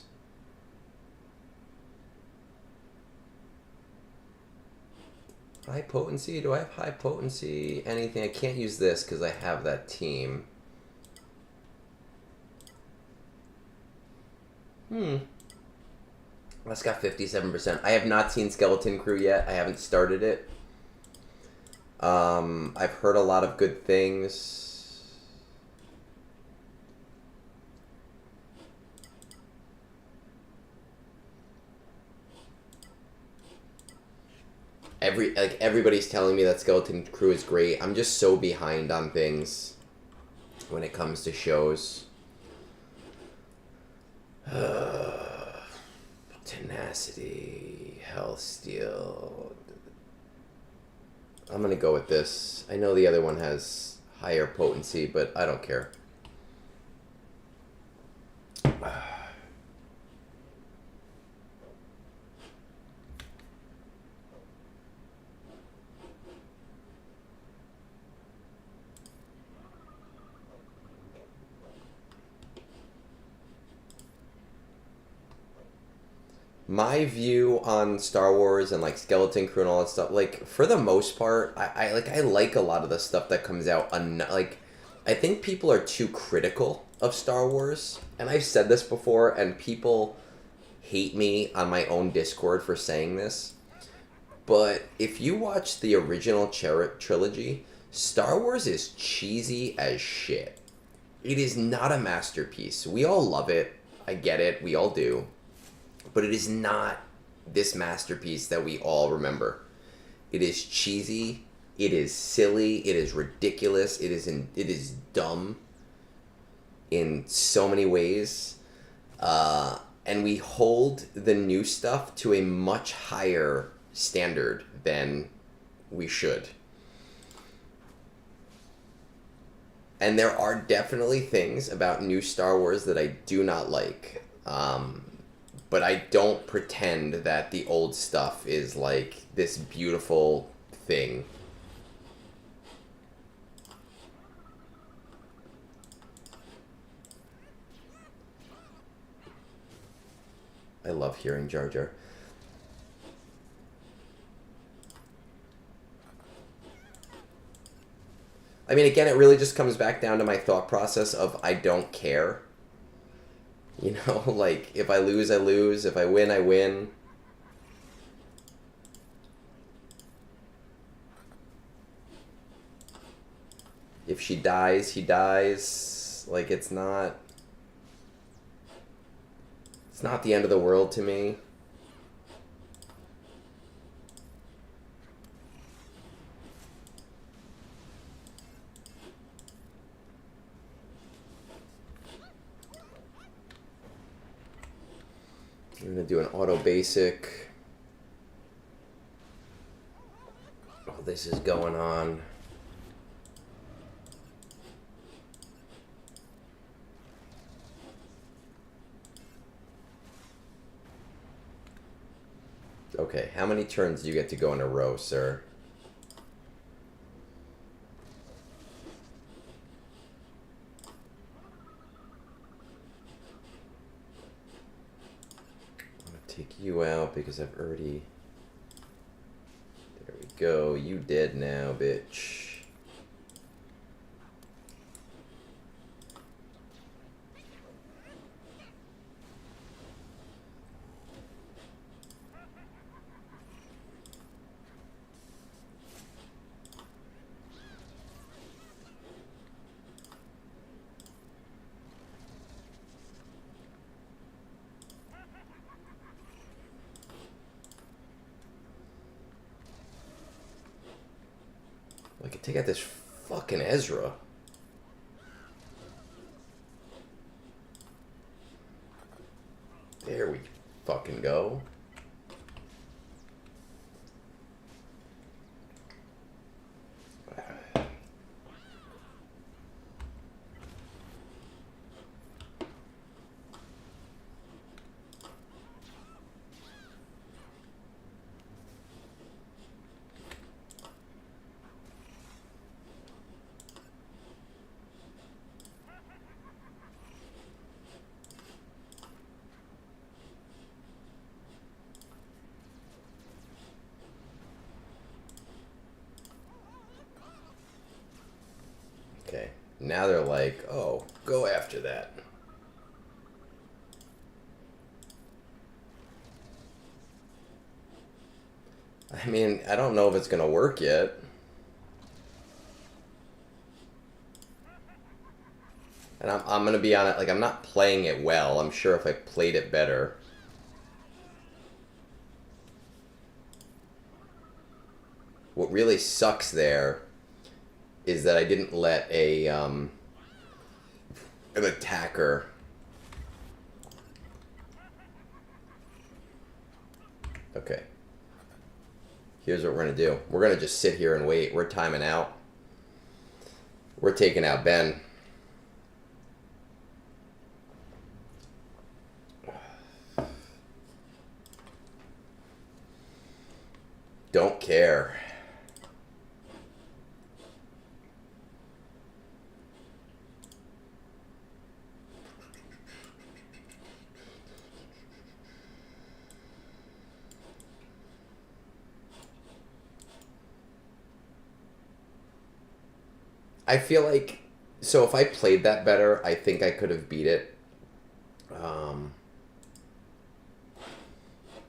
High potency? Do I have high potency? Anything? I can't use this because I have that team. That's got 57%. I have not seen Skeleton Crew yet. I haven't started it. I've heard a lot of good things. Everybody's telling me that Skeleton Crew is great. I'm just so behind on things when it comes to shows. Tenacity, Health Steal. I'm gonna go with this. I know the other one has higher potency, but I don't care. My view on Star Wars and like Skeleton Crew and all that stuff, like for the most part, I like a lot of the stuff that comes out. Like, I think people are too critical of Star Wars, and I've said this before, and people hate me on my own Discord for saying this. But if you watch the original trilogy, Star Wars is cheesy as shit. It is not a masterpiece. We all love it. I get it. We all do. But it is not this masterpiece that we all remember. It is cheesy. It is silly. It is ridiculous. It is dumb in so many ways. And we hold the new stuff to a much higher standard than we should. And there are definitely things about new Star Wars that I do not like. But I don't pretend that the old stuff is like this beautiful thing. I love hearing Jar Jar. I mean, again, it really just comes back down to my thought process of I don't care. You know, like, if I lose, I lose. If I win, I win. If she dies, he dies. Like, it's not the end of the world to me. I'm gonna do an auto basic. Oh, this is going on. Okay, how many turns do you get to go in a row, sir? I'm gonna take you out because I've already... There we go. You dead now, bitch. I could take out this fucking Ezra. There we fucking go. Okay, now they're like, oh, go after that. I mean, I don't know if it's gonna work yet. And I'm gonna be on it, like, I'm not playing it well. I'm sure if I played it better. What really sucks there is that I didn't let an attacker. Okay. Here's what we're gonna do. We're gonna just sit here and wait. We're timing out. We're taking out Ben. Don't care. I feel like, so if I played that better, I think I could have beat it.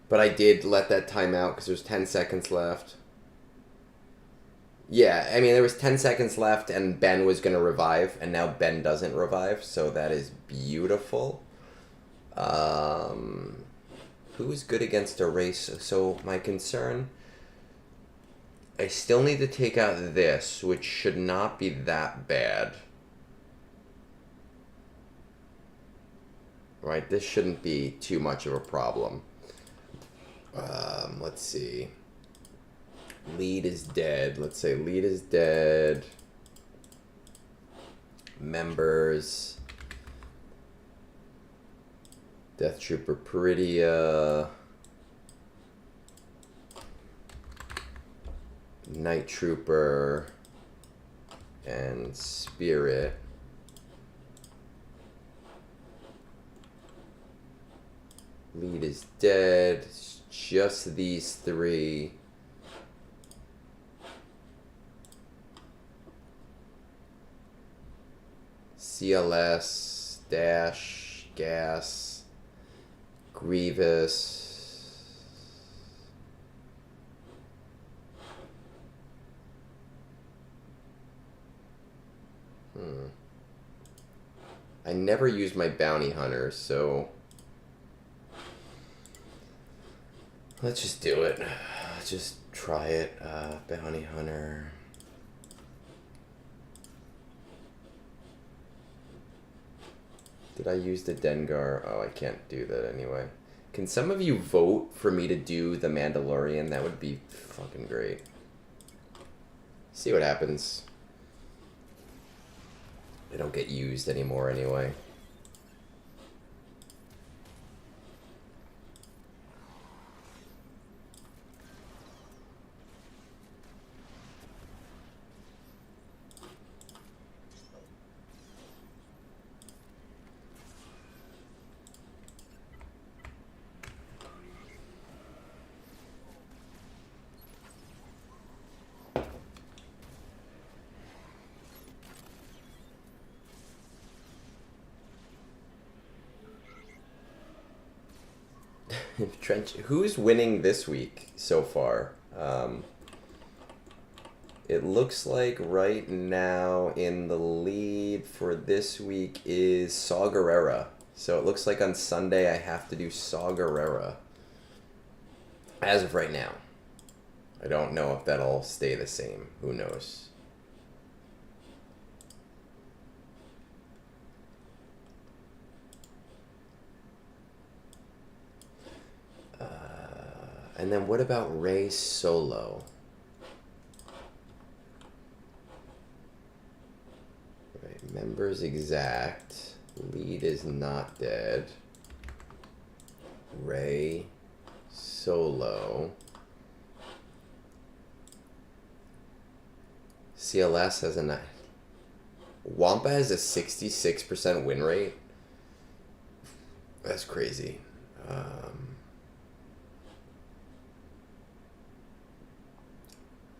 But I did let that time out because there's 10 seconds left. Yeah, I mean, there was 10 seconds left and Ben was going to revive, and now Ben doesn't revive, so that is beautiful. Who is good against a race? So my concern... I still need to take out this, which should not be that bad. Right, this shouldn't be too much of a problem. Let's see. Lead is dead. Let's say lead is dead. Members. Death Trooper Peridia. Night Trooper. And Spirit. Lead is dead. It's just these three. CLS, Dash, gas. Grievous. I never used my bounty hunter, so let's just do it. Let's just try it. Bounty hunter. Did I use the Dengar? Oh, I can't do that anyway. Can some of you vote for me to do the Mandalorian? That would be fucking great. See what happens. They don't get used anymore anyway. Trench. Who's winning this week so far? It looks like right now in the lead for this week is Saw Gerrera. So it looks like on Sunday I have to do Saw Gerrera. As of right now. I don't know if that'll stay the same. Who knows? And then what about Ray Solo? Right, members exact. Lead is not dead. Ray Solo. CLS has a 9. Wampa has a 66% win rate. That's crazy.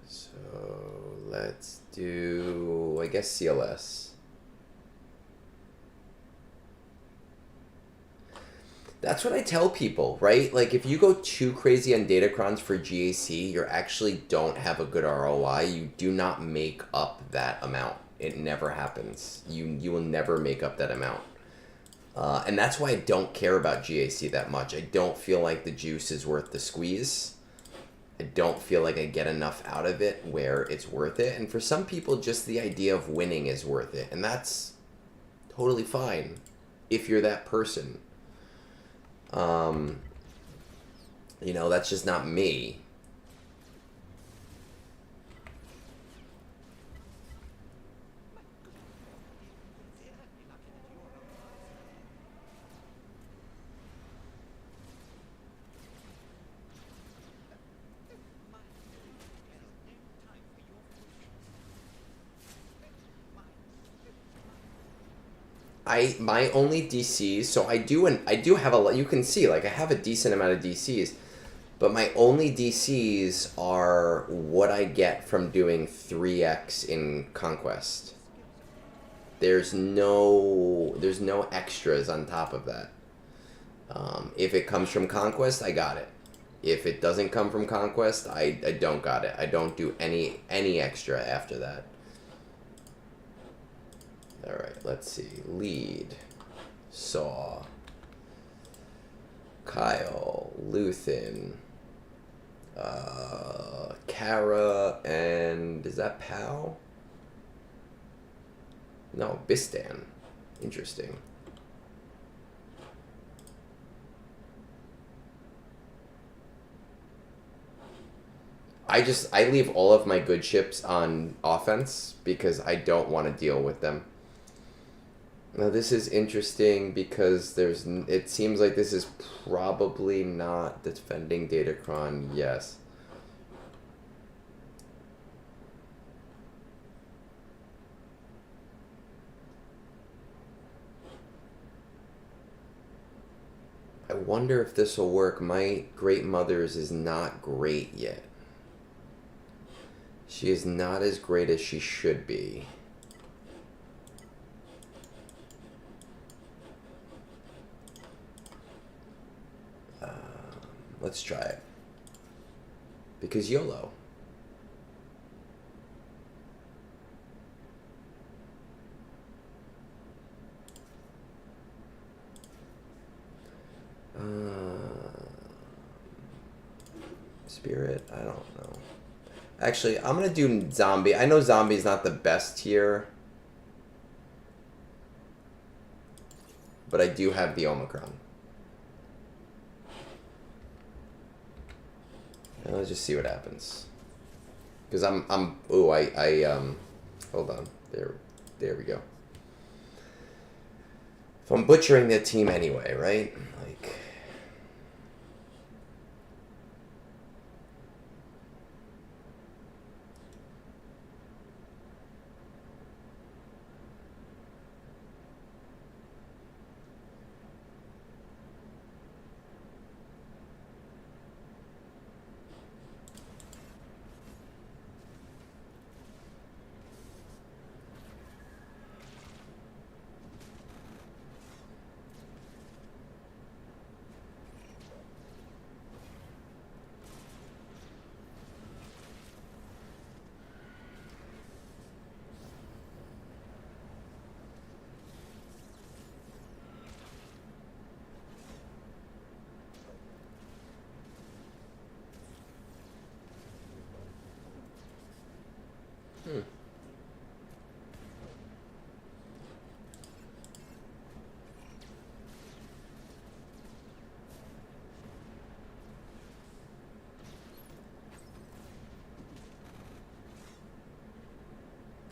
So let's do, I guess, CLS. That's what I tell people, right? Like, if you go too crazy on datacrons for GAC, you actually don't have a good ROI. You do not make up that amount. It never happens. You will never make up that amount. And that's why I don't care about GAC that much. I don't feel like the juice is worth the squeeze. I don't feel like I get enough out of it where it's worth it. And for some people, just the idea of winning is worth it. And that's totally fine if you're that person. You know, that's just not me. My only DCs, so I do have a, you can see, like, I have a decent amount of DCs, but my only DCs are what I get from doing 3x in Conquest. There's no extras on top of that. If it comes from Conquest, I got it. If it doesn't come from Conquest, I don't got it. I don't do any extra after that. Alright, let's see. Lead. Saw. Kyle. Luthen. Kara. And is that Pow? No, Bistan. Interesting. I leave all of my good ships on offense because I don't want to deal with them. Now this is interesting because it seems like this is probably not defending Datacron, yes. I wonder if this will work. My Great Mother's is not great yet. She is not as great as she should be. Let's try it. Because YOLO. Spirit? I don't know. Actually, I'm going to do zombie. I know zombie's not the best here. But I do have the Omicron. And let's just see what happens. Because hold on. There we go. If I'm butchering the team anyway, right? Like...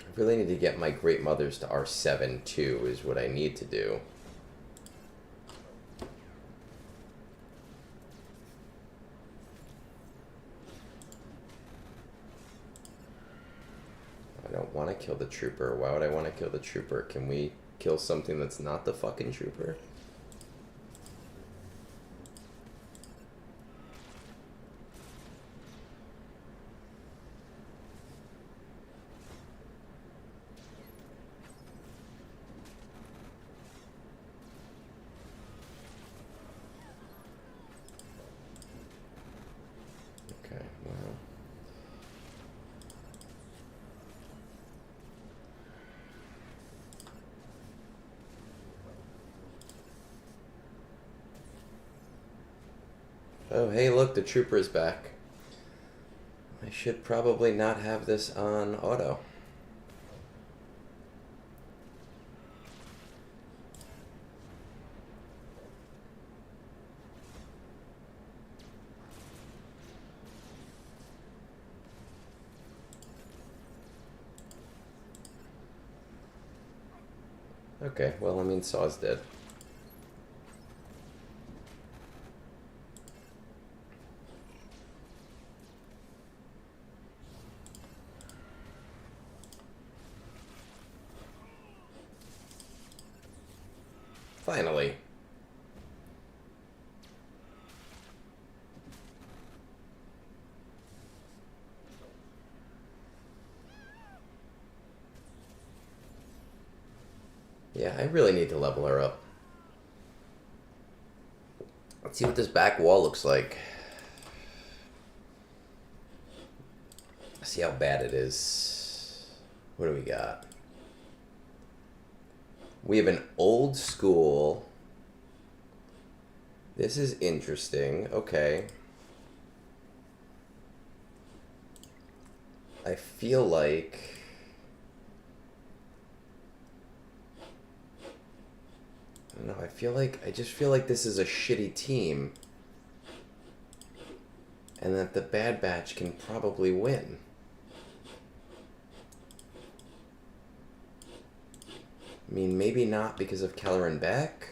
I really need to get my Great Mothers to R7 too, is what I need to do. I don't want to kill the trooper. Why would I want to kill the trooper? Can we kill something that's not the fucking trooper? Okay, well... Oh, hey, look, the trooper is back. I should probably not have this on auto. Okay, well, I mean, Saw's dead. Finally. Yeah, I really need to level her up. Let's see what this back wall looks like. See how bad it is. What do we got? We have an old school. This is interesting. Okay. I feel like... I don't know, I just feel like this is a shitty team. And that the Bad Batch can probably win. I mean, maybe not because of Keller and Beck.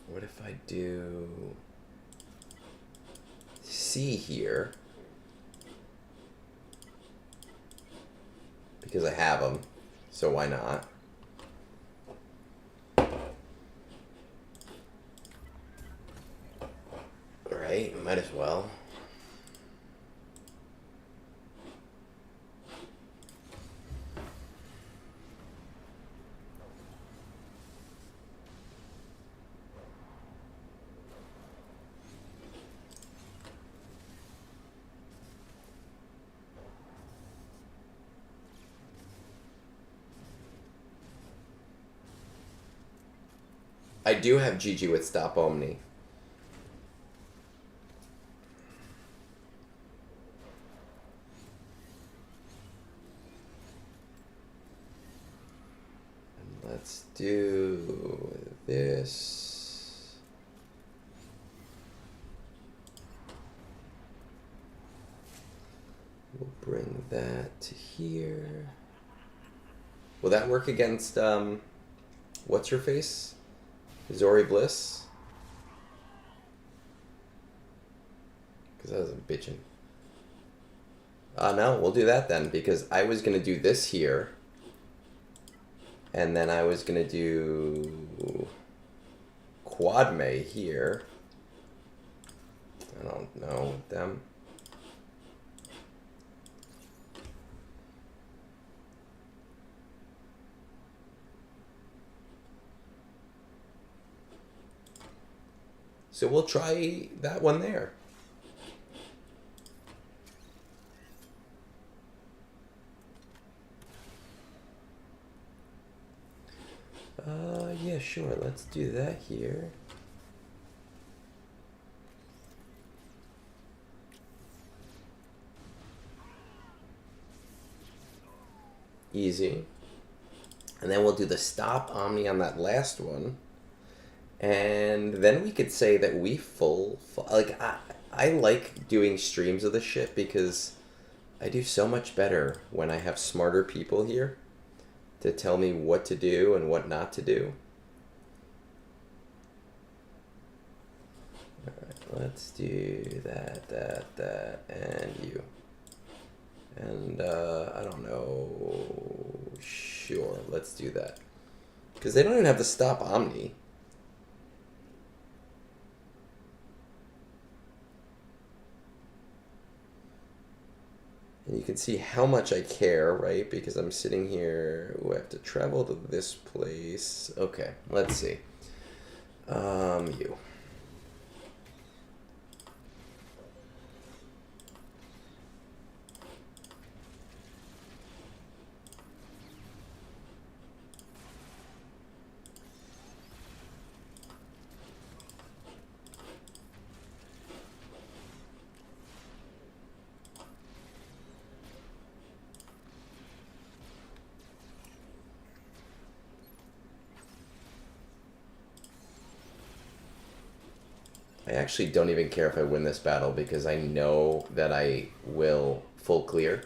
What if I do C here? Because I have them, so why not? Right, might as well. I do have GG with Stop Omni. And let's do this. We'll bring that to here. Will that work against, what's her face? Zori Bliss? Because I was bitching. No, we'll do that then, because I was going to do this here. And then I was going to do Quadme here. I don't know them. So we'll try that one there. Yeah, sure. Let's do that here. Easy. And then we'll do the Stop Omni on that last one. And then we could say that we like, I like doing streams of this shit because I do so much better when I have smarter people here to tell me what to do and what not to do. Alright, let's do that, and you. And, I don't know, sure, let's do that. Because they don't even have to Stop Omni. And you can see how much I care, right? Because I'm sitting here, ooh, I have to travel to this place. Okay, let's see. You. I actually don't even care if I win this battle because I know that I will full clear.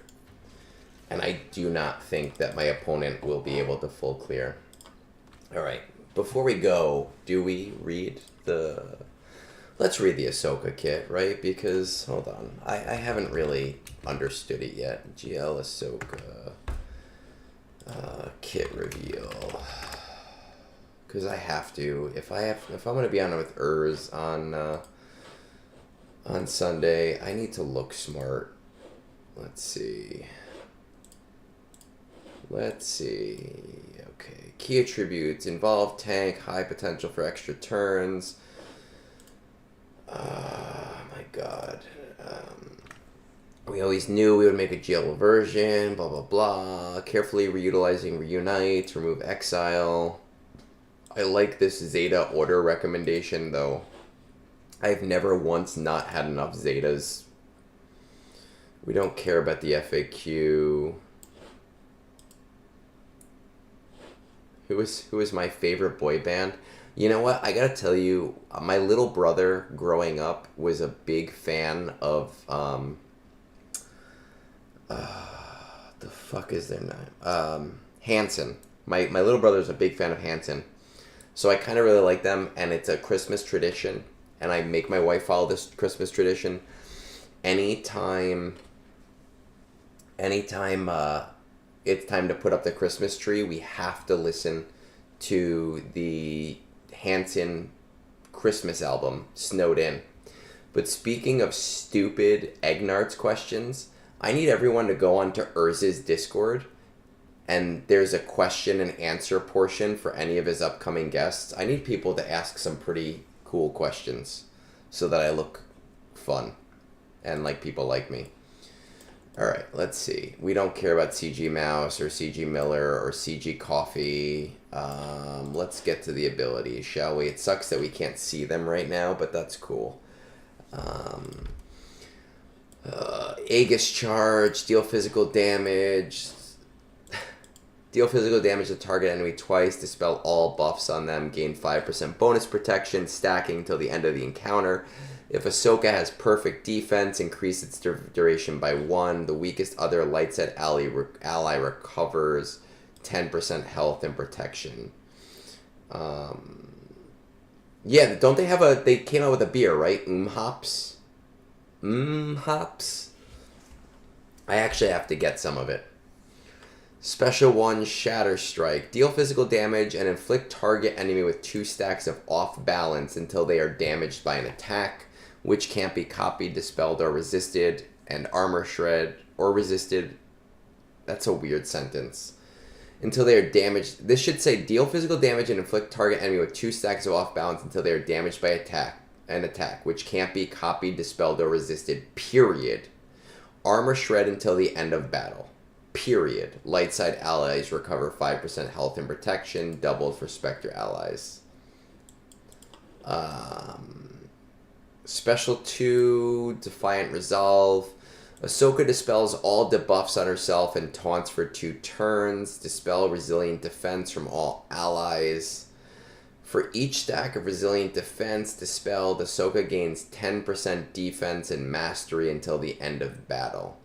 And I do not think that my opponent will be able to full clear. Alright, before we go, do we read the... Let's read the Ahsoka kit, right? Because, hold on, I haven't really understood it yet. GL Ahsoka kit reveal. Because I have to. If I'm gonna be on with Urs on Sunday, I need to look smart. Let's see. Okay. Key attributes: involved tank, high potential for extra turns. My God. We always knew we would make a GL version. Blah blah blah. Carefully reutilizing reunite, remove exile. I like this Zeta order recommendation, though. I've never once not had enough Zetas. We don't care about the FAQ. Who is my favorite boy band? You know what? I gotta tell you, my little brother growing up was a big fan of, the fuck is their name? Hanson. My little brother's a big fan of Hanson. So I kind of really like them, and it's a Christmas tradition, and I make my wife follow this Christmas tradition. Anytime it's time to put up the Christmas tree, we have to listen to the Hanson Christmas album, Snowed In. But speaking of stupid Egnards questions, I need everyone to go onto Urz's Discord, and there's a question and answer portion for any of his upcoming guests. I need people to ask some pretty cool questions so that I look fun and like people like me. Alright, let's see. We don't care about CG Mouse or CG Miller or CG Coffee. Let's get to the abilities, shall we? It sucks that we can't see them right now, but that's cool. Aegis Charge, deal physical damage. Deal physical damage to target enemy twice, dispel all buffs on them, gain 5% bonus protection, stacking until the end of the encounter. If Ahsoka has perfect defense, increase its duration by 1. The weakest other light set ally recovers 10% health and protection. Yeah, don't they have a... They came out with a beer, right? Hops? Hops? I actually have to get some of it. Special 1, Shatter Strike. Deal physical damage and inflict target enemy with 2 stacks of off balance until they are damaged by an attack, which can't be copied, dispelled, or resisted, and armor shred or resisted. That's a weird sentence. Until they are damaged. This should say deal physical damage and inflict target enemy with 2 stacks of off balance until they are damaged by an attack, which can't be copied, dispelled, or resisted. Period. Armor shred until the end of battle. Period. Light side allies recover 5% health and protection, doubled for Spectre allies. Special 2, Defiant Resolve. Ahsoka dispels all debuffs on herself and taunts for 2 turns. Dispel Resilient Defense from all allies. For each stack of Resilient Defense dispelled, Ahsoka gains 10% defense and mastery until the end of battle.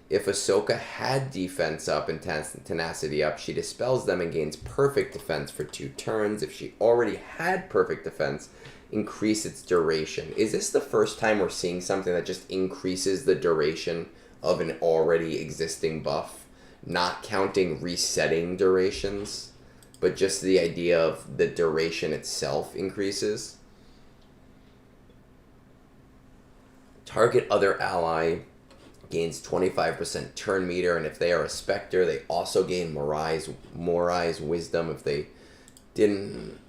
If Ahsoka had defense up and tenacity up, she dispels them and gains perfect defense for 2 turns. If she already had perfect defense, increase its duration. Is this the first time we're seeing something that just increases the duration of an already existing buff? Not counting resetting durations, but just the idea of the duration itself increases. Target other ally gains 25% turn meter, and if they are a Spectre, they also gain Morai's Wisdom if they didn't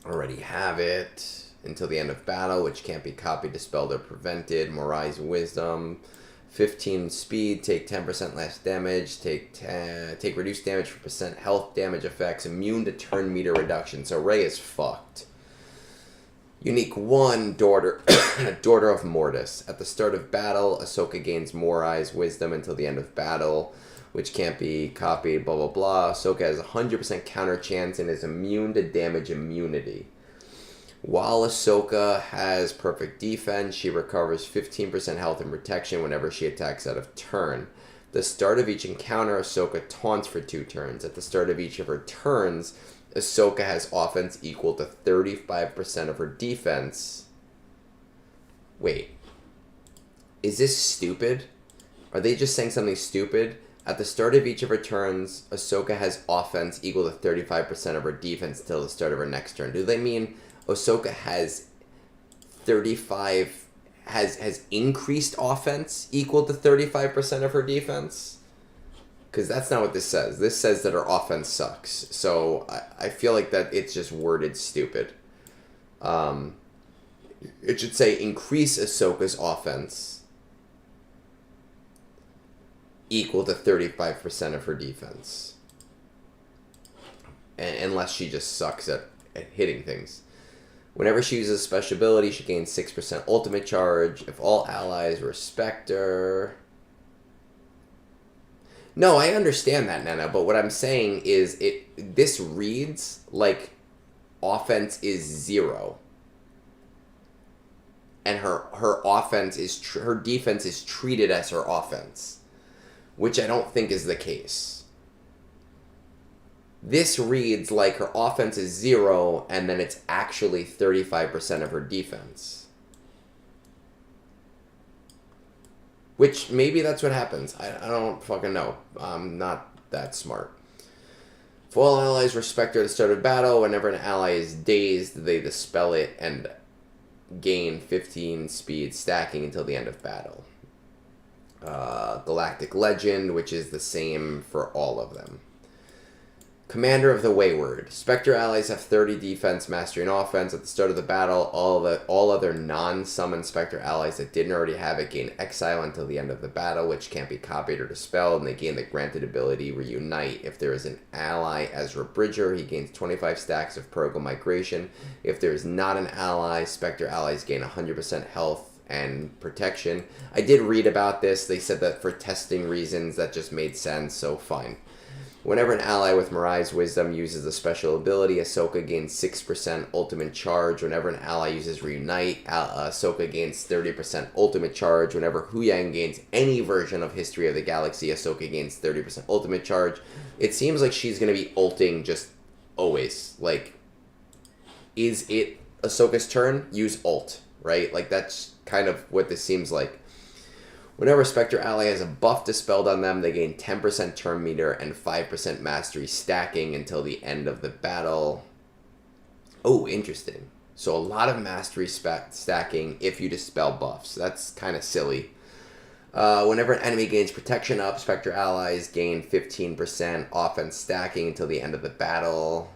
already have it until the end of battle, which can't be copied, dispelled, or prevented. Morai's Wisdom, 15 speed, take 10% less damage, take reduced damage for percent health damage effects, immune to turn meter reduction. So Rey is fucked. Unique 1, Daughter of Mortis. At the start of battle, Ahsoka gains Morai's Wisdom until the end of battle, which can't be copied, blah, blah, blah. Ahsoka has a 100% counter chance and is immune to damage immunity. While Ahsoka has perfect defense, she recovers 15% health and protection whenever she attacks out of turn. The start of each encounter, Ahsoka taunts for 2 turns. At the start of each of her turns, Ahsoka has offense equal to 35% of her defense. Wait. Is this stupid? Are they just saying something stupid? At the start of each of her turns, Ahsoka has offense equal to 35% of her defense until the start of her next turn. Do they mean Ahsoka has has increased offense equal to 35% of her defense? Because that's not what this says. This says that her offense sucks. So I feel like that it's just worded stupid. It should say increase Ahsoka's offense equal to 35% of her defense. Unless she just sucks at hitting things. Whenever she uses a special ability, she gains 6% ultimate charge. If all allies respect her... No, I understand that, Nana, but what I'm saying is this reads like offense is 0. And her offense is... her defense is treated as her offense. Which I don't think is the case. This reads like her offense is 0, and then it's actually 35% of her defense. Which, maybe that's what happens. I don't fucking know. I'm not that smart. If all allies respect her at the start of battle, whenever an ally is dazed, they dispel it and gain 15 speed stacking until the end of battle. Galactic Legend, which is the same for all of them. Commander of the Wayward. Spectre allies have 30 defense, mastery, and offense. At the start of the battle, all other non-summoned Spectre allies that didn't already have it gain exile until the end of the battle, which can't be copied or dispelled, and they gain the granted ability Reunite. If there is an ally Ezra Bridger, he gains 25 stacks of Purgle Migration. If there is not an ally, Spectre allies gain 100% health and protection. I did read about this. They said that for testing reasons, that just made sense, so fine. Whenever an ally with Mirai's Wisdom uses a special ability, Ahsoka gains 6% ultimate charge. Whenever an ally uses Reunite, Ahsoka gains 30% ultimate charge. Whenever Huyang gains any version of History of the Galaxy, Ahsoka gains 30% ultimate charge. It seems like she's going to be ulting just always. Like, is it Ahsoka's turn? Use ult, right? Like, that's kind of what this seems like. Whenever a Spectre ally has a buff dispelled on them, they gain 10% turn meter and 5% mastery stacking until the end of the battle. Oh, interesting. So a lot of mastery stacking if you dispel buffs. That's kind of silly. Whenever an enemy gains protection up, Spectre allies gain 15% offense stacking until the end of the battle.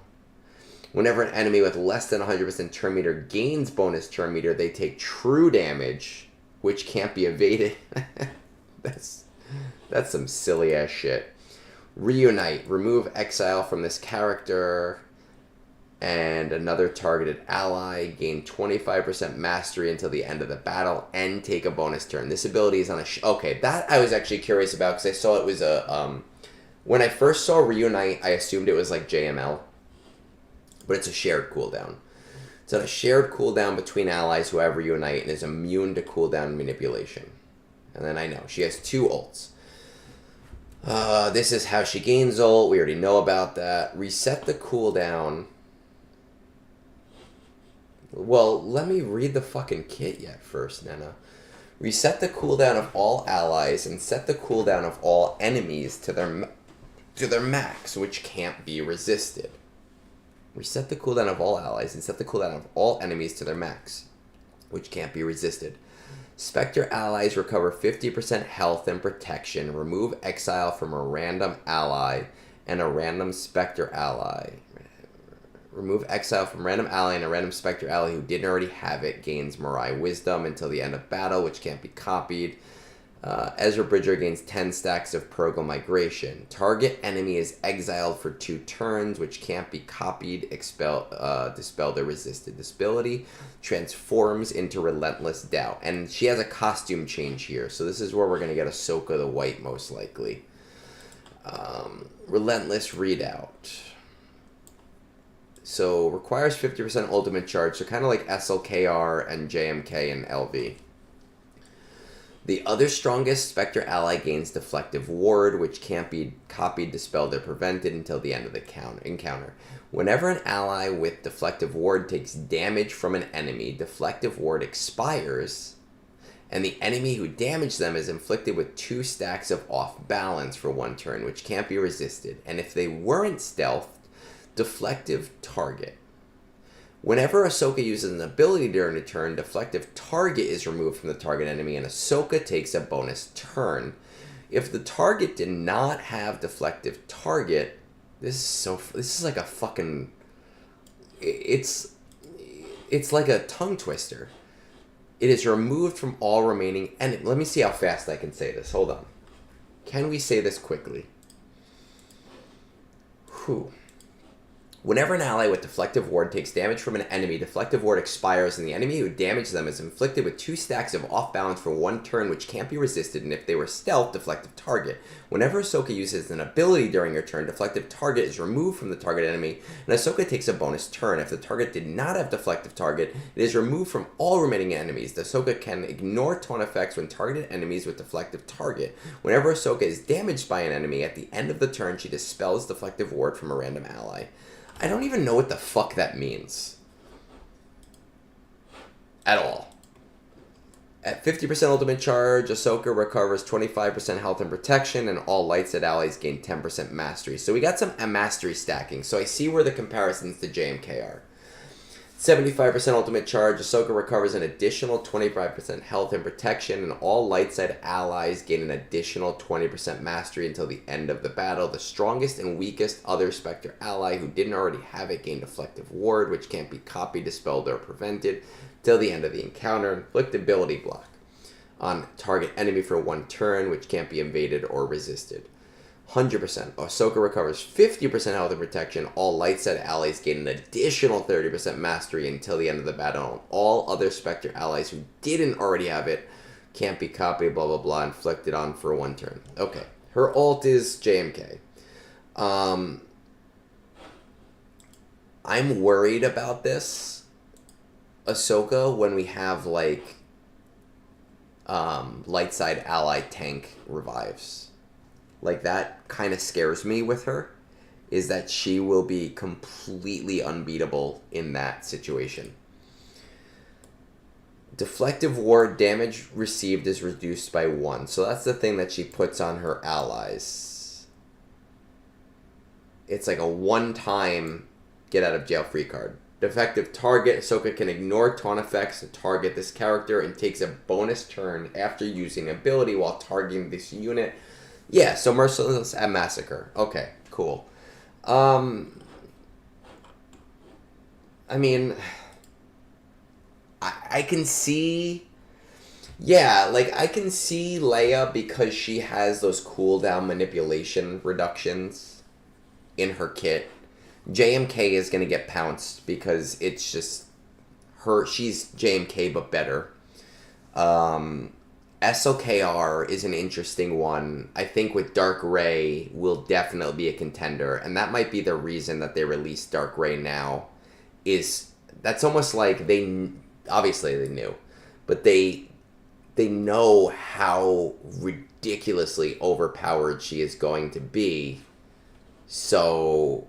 Whenever an enemy with less than 100% turn meter gains bonus turn meter, they take true damage, which can't be evaded. That's some silly ass shit. Reunite. Remove exile from this character and another targeted ally. Gain 25% mastery until the end of the battle and take a bonus turn. This ability is on a... okay, that I was actually curious about because I saw it was a... when I first saw Reunite, I assumed it was like JML. But it's a shared cooldown. It's on a shared cooldown between allies who have Reunite and is immune to cooldown manipulation. And then I know. She has 2 ults. This is how she gains ult. We already know about that. Reset the cooldown. Well, let me read the fucking kit yet first, Nana. Reset the cooldown of all allies and set the cooldown of all enemies to their max, which can't be resisted. Reset the cooldown of all allies and set the cooldown of all enemies to their max, which can't be resisted. Spectre allies recover 50% health and protection. Remove exile from a random ally and a random Spectre ally. Remove exile from random ally and a random Spectre ally who didn't already have it. Gains Mirai Wisdom until the end of battle, which can't be copied. Ezra Bridger gains 10 stacks of Purgle Migration. Target enemy is exiled for 2 turns, which can't be copied, dispelled, or resisted. This ability transforms into Relentless Doubt. And she has a costume change here, so this is where we're going to get Ahsoka the White, most likely. Relentless Redoubt. So, requires 50% ultimate charge, so kind of like SLKR and JMK and LV. The other strongest Spectre ally gains Deflective Ward, which can't be copied, dispelled, or prevented until the end of the encounter. Whenever an ally with Deflective Ward takes damage from an enemy, Deflective Ward expires, and the enemy who damaged them is inflicted with 2 stacks of Off Balance for 1 turn, which can't be resisted. And if they weren't stealthed, Deflective Target. Whenever Ahsoka uses an ability during a turn, Deflective Target is removed from the target enemy and Ahsoka takes a bonus turn. If the target did not have Deflective Target, this is like a fucking... It's like a tongue twister. It is removed from all remaining... And let me see how fast I can say this. Hold on. Can we say this quickly? Whew. Whenever an ally with Deflective Ward takes damage from an enemy, Deflective Ward expires and the enemy who damaged them is inflicted with 2 stacks of Off Balance for 1 turn, which can't be resisted, and if they were stealth, Deflective Target. Whenever Ahsoka uses an ability during her turn, Deflective Target is removed from the target enemy, and Ahsoka takes a bonus turn. If the target did not have Deflective Target, it is removed from all remaining enemies. Ahsoka can ignore taunt effects when targeted enemies with Deflective Target. Whenever Ahsoka is damaged by an enemy, at the end of the turn, she dispels Deflective Ward from a random ally. I don't even know what the fuck that means. At all. At 50% ultimate charge, Ahsoka recovers 25% health and protection, and all light-set allies gain 10% mastery. So we got some mastery stacking. So I see where the comparisons to JMK are. 75% ultimate charge. Ahsoka recovers an additional 25% health and protection, and all light side allies gain an additional 20% mastery until the end of the battle. The strongest and weakest other Spectre ally who didn't already have it gain Deflective Ward, which can't be copied, dispelled, or prevented till the end of the encounter. Inflict ability block on target enemy for 1 turn, which can't be invaded or resisted. 100%. Ahsoka recovers 50% health and protection. All light side allies gain an additional 30% mastery until the end of the battle. All other Spectre allies who didn't already have it can't be copied, blah, blah, blah, inflicted on for 1 turn. Okay. Her ult is JMK. I'm worried about this, Ahsoka, when we have, like, light side ally tank revives. Like, that kind of scares me with her, is that she will be completely unbeatable in that situation. Deflective Ward damage received is reduced by 1. So that's the thing that she puts on her allies. It's like a one-time get-out-of-jail-free card. Defective target. Ahsoka can ignore taunt effects to target this character and takes a bonus turn after using ability while targeting this unit. Yeah, so Merciless at Massacre. Okay, cool. I mean, I can see... Yeah, like, I can see Leia because she has those cooldown manipulation reductions in her kit. JMK is going to get pounced because it's just her... She's JMK, but better. SOKR is an interesting one. I think with Dark Ray will definitely be a contender, and that might be the reason that they released Dark Ray now. Is that's almost like obviously they knew, but they know how ridiculously overpowered she is going to be, so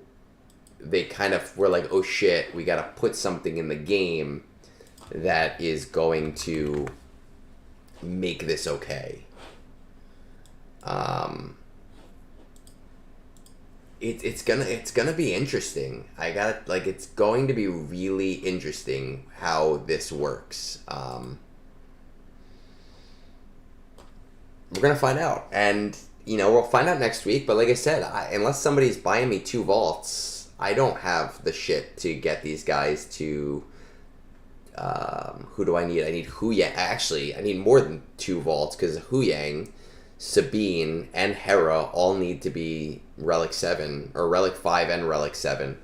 they kind of were like, oh shit, we gotta put something in the game that is going to make this okay. It's gonna be interesting. It's going to be really interesting how this works. We're gonna find out, and we'll find out next week. But like I said, unless somebody's buying me 2 vaults, I don't have the shit to get these guys to. Who do I need? I need Huyang. Actually, I need more than 2 vaults because Huyang, Sabine, and Hera all need to be Relic 7, or Relic 5 and Relic 7.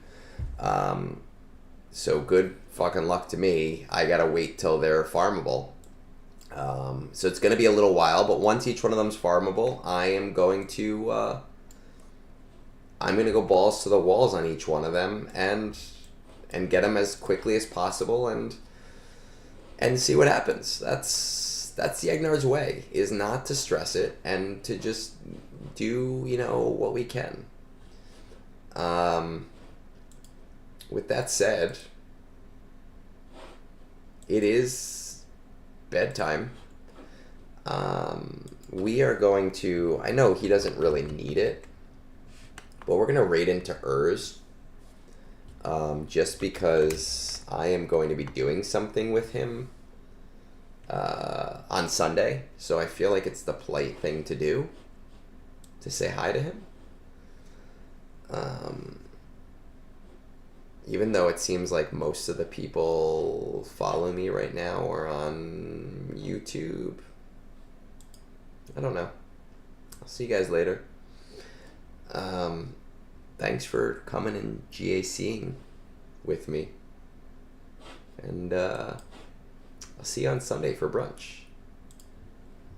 So good fucking luck to me. I gotta wait till they're farmable. So it's gonna be a little while, but once each one of them's farmable, I am going to, I'm gonna go balls to the walls on each one of them and get them as quickly as possible and see what happens. That's the Egnards way, is not to stress it and to just do, what we can. With that said, it is bedtime. We are going to, I know he doesn't really need it, but we're going to raid into Urs. Just because I am going to be doing something with him on Sunday, so I feel like it's the polite thing to do, to say hi to him. Even though it seems like most of the people follow me right now are on YouTube. I don't know. I'll see you guys later. Thanks for coming and GACing with me. And I'll see you on Sunday for brunch.